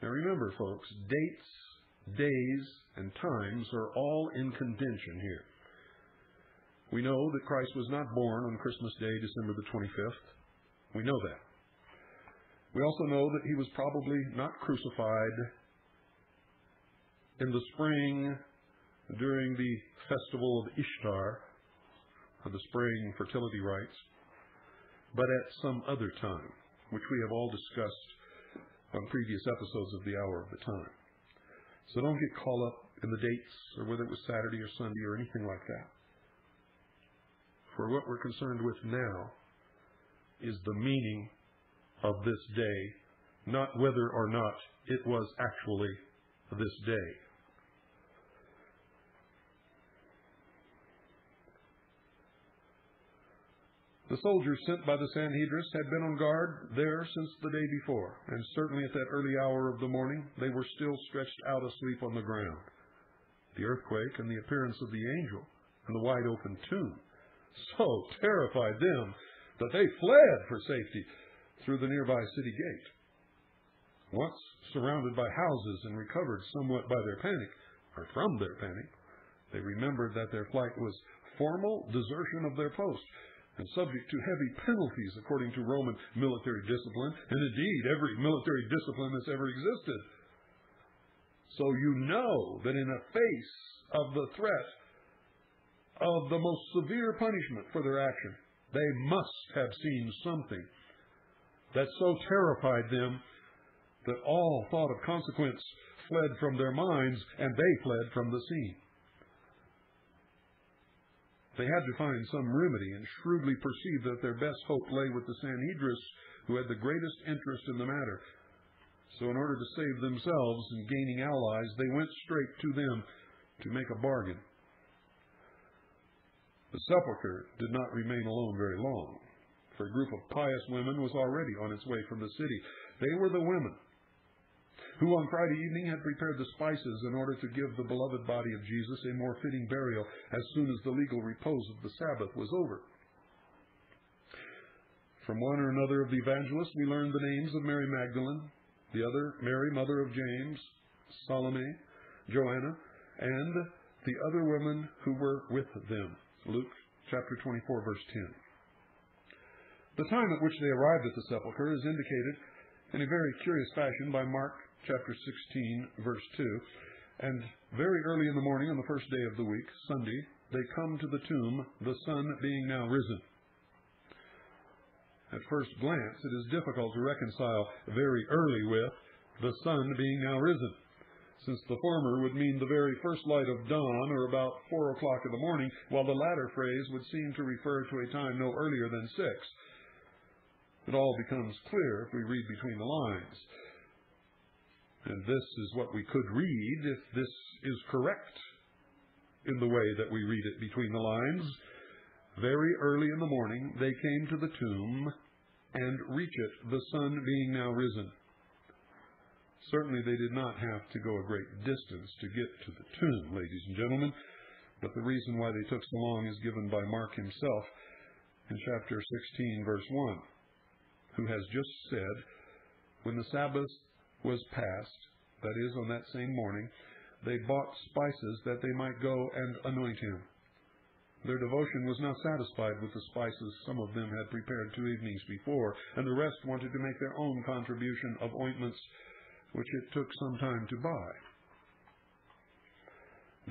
A: Now remember, folks, dates, days, and times are all in contention here. We know that Christ was not born on Christmas Day, December the 25th. We know that. We also know that he was probably not crucified in the spring during the festival of Ishtar, of the spring fertility rites, but at some other time, which we have all discussed on previous episodes of the Hour of the Time. So don't get caught up in the dates or whether it was Saturday or Sunday or anything like that. For what we're concerned with now is the meaning of this day, not whether or not it was actually this day. The The soldiers sent by the Sanhedrists had been on guard there since the day before, and certainly at that early hour of the morning they were still stretched out asleep on the ground. The earthquake and the appearance of the angel and the wide open tomb so terrified them that they fled for safety through the nearby city gate. Once surrounded by houses and recovered somewhat by their panic, or from their panic, they remembered that their flight was formal desertion of their post and subject to heavy penalties according to Roman military discipline, and indeed every military discipline that's ever existed. So you know that in the face of the threat of the most severe punishment for their action, they must have seen something that so terrified them that all thought of consequence fled from their minds, and they fled from the scene. They had to find some remedy and shrewdly perceived that their best hope lay with the Sanhedrists, who had the greatest interest in the matter. So in order to save themselves and gaining allies, they went straight to them to make a bargain. The sepulchre did not remain alone very long, for a group of pious women was already on its way from the city. They were the women who on Friday evening had prepared the spices in order to give the beloved body of Jesus a more fitting burial as soon as the legal repose of the Sabbath was over. From one or another of the evangelists, we learned the names of Mary Magdalene, the other Mary, mother of James, Salome, Joanna, and the other women who were with them. Luke chapter 24, verse 10. The time at which they arrived at the sepulchre is indicated in a very curious fashion by Mark chapter 16, verse 2. And very early in the morning on the first day of the week, Sunday, they come to the tomb, the sun being now risen. At first glance, it is difficult to reconcile very early with the sun being now risen, since the former would mean the very first light of dawn, or about 4 o'clock in the morning, while the latter phrase would seem to refer to a time no earlier than 6. It all becomes clear if we read between the lines. And this is what we could read if this is correct in the way that we read it between the lines. Very early in the morning they came to the tomb, and reach it, the sun being now risen. Certainly they did not have to go a great distance to get to the tomb, ladies and gentlemen, but the reason why they took so long is given by Mark himself in chapter 16, verse 1, who has just said, when the Sabbath was past, that is, on that same morning, they bought spices that they might go and anoint him. Their devotion was not satisfied with the spices some of them had prepared 2 evenings before, and the rest wanted to make their own contribution of ointments, which it took some time to buy.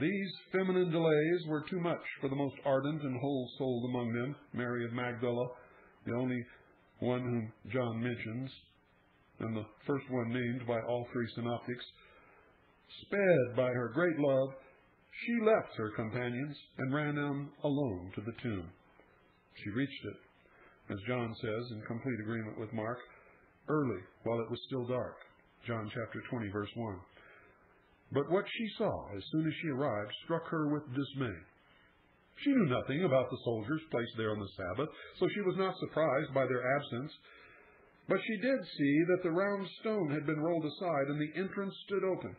A: These feminine delays were too much for the most ardent and whole-souled among them, Mary of Magdala, the only one whom John mentions, and the first one named by all 3 synoptics. Sped by her great love, she left her companions and ran on alone to the tomb. She reached it, as John says, in complete agreement with Mark, early, while it was still dark. John chapter 20, verse 1. But what she saw as soon as she arrived struck her with dismay. She knew nothing about the soldiers placed there on the Sabbath, so she was not surprised by their absence. But she did see that the round stone had been rolled aside and the entrance stood open.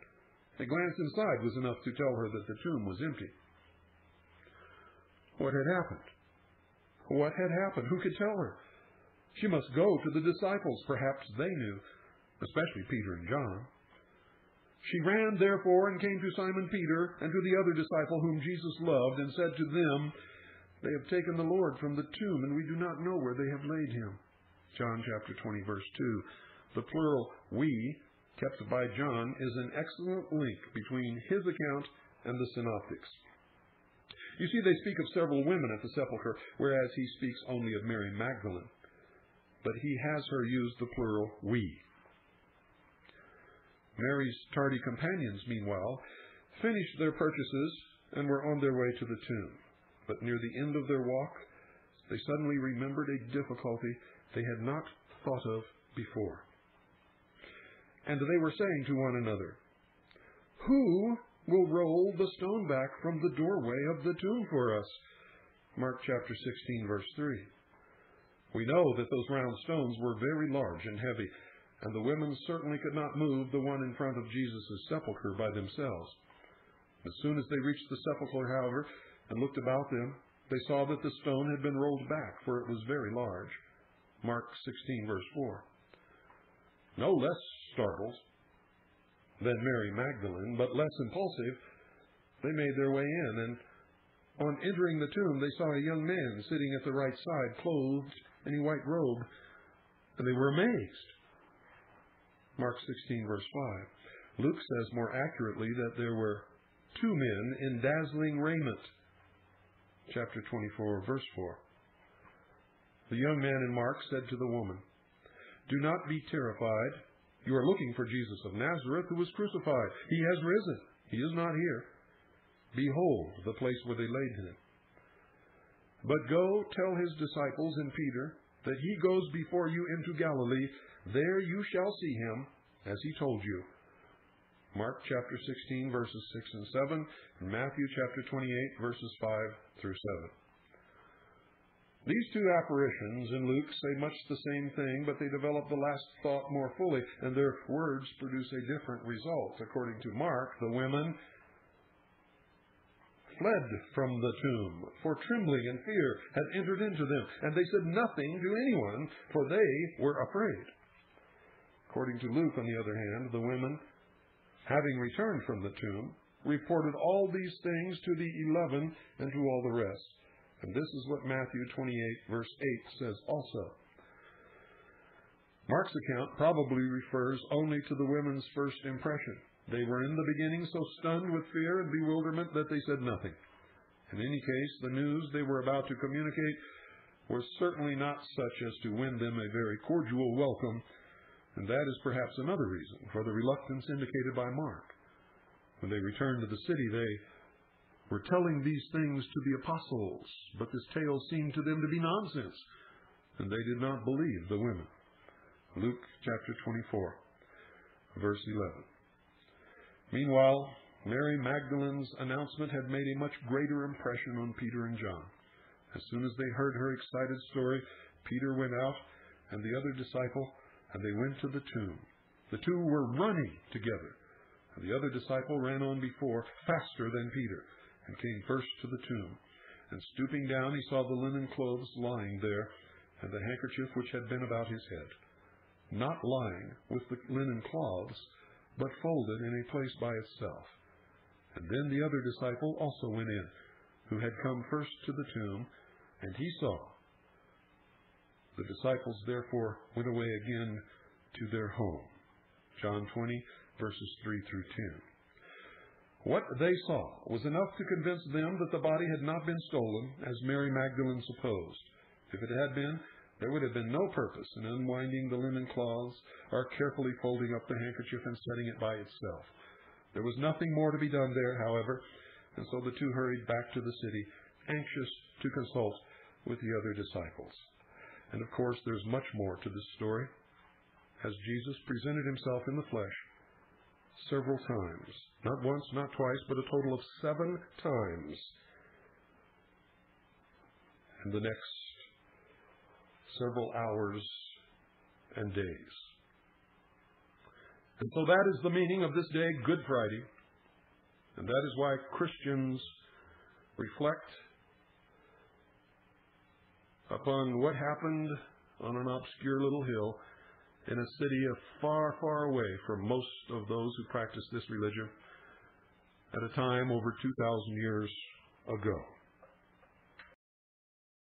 A: A glance inside was enough to tell her that the tomb was empty. What had happened? What had happened? Who could tell her? She must go to the disciples. Perhaps they knew, especially Peter and John. She ran, therefore, and came to Simon Peter and to the other disciple whom Jesus loved, and said to them, They have taken the Lord from the tomb, and we do not know where they have laid him. John chapter 20, verse 2. The plural we, kept by John, is an excellent link between his account and the synoptics. You see, they speak of several women at the sepulchre, whereas he speaks only of Mary Magdalene. But he has her use the plural we. Mary's tardy companions, meanwhile, finished their purchases and were on their way to the tomb. But near the end of their walk, they suddenly remembered a difficulty they had not thought of before. And they were saying to one another, Who will roll the stone back from the doorway of the tomb for us? Mark chapter 16, verse 3. We know that those round stones were very large and heavy, and the women certainly could not move the one in front of Jesus' sepulchre by themselves. As soon as they reached the sepulchre, however, and looked about them, they saw that the stone had been rolled back, for it was very large. Mark 16, verse 4. No less startled than Mary Magdalene, but less impulsive, they made their way in, and on entering the tomb, they saw a young man sitting at the right side, clothed in a white robe, and they were amazed. Mark 16, verse 5. Luke says more accurately that there were two men in dazzling raiment. Chapter 24, verse 4. The young man in Mark said to the woman, "Do not be terrified. You are looking for Jesus of Nazareth, who was crucified. He has risen. He is not here. Behold the place where they laid him. But go tell his disciples and Peter that he goes before you into Galilee. There you shall see him, as he told you." Mark chapter 16, verses 6 and 7, and Matthew chapter 28, verses 5 through 7. These two apparitions in Luke say much the same thing, but they develop the last thought more fully, and their words produce a different result. According to Mark, the women fled from the tomb, for trembling and fear had entered into them, and they said nothing to anyone, for they were afraid. According to Luke, on the other hand, the women, having returned from the tomb, reported all these things to the 11 and to all the rest. And this is what Matthew 28, verse 8 says also. Mark's account probably refers only to the women's first impression. They were in the beginning so stunned with fear and bewilderment that they said nothing. In any case, the news they were about to communicate was certainly not such as to win them a very cordial welcome, and that is perhaps another reason for the reluctance indicated by Mark. When they returned to the city, they were telling these things to the apostles, but this tale seemed to them to be nonsense, and they did not believe the women. Luke chapter 24, verse 11. Meanwhile, Mary Magdalene's announcement had made a much greater impression on Peter and John. As soon as they heard her excited story, Peter went out and the other disciple, and they went to the tomb. The two were running together, and the other disciple ran on before, faster than Peter, and came first to the tomb. And stooping down, he saw the linen clothes lying there, and the handkerchief which had been about his head, not lying with the linen cloths, but folded in a place by itself. And then the other disciple also went in, who had come first to the tomb, and he saw. The disciples therefore went away again to their home. John 20, verses 3 through 10. What they saw was enough to convince them that the body had not been stolen, as Mary Magdalene supposed. If it had been, there would have been no purpose in unwinding the linen cloths or carefully folding up the handkerchief and setting it by itself. There was nothing more to be done there, however, and so the two hurried back to the city, anxious to consult with the other disciples. And of course, there's much more to this story, as Jesus presented himself in the flesh several times. Not once, not twice, but a total of 7 times in the next several hours and days. And so that is the meaning of this day, Good Friday. And that is why Christians reflect upon what happened on an obscure little hill in a city far, far away from most of those who practice this religion at a time over 2,000 years ago.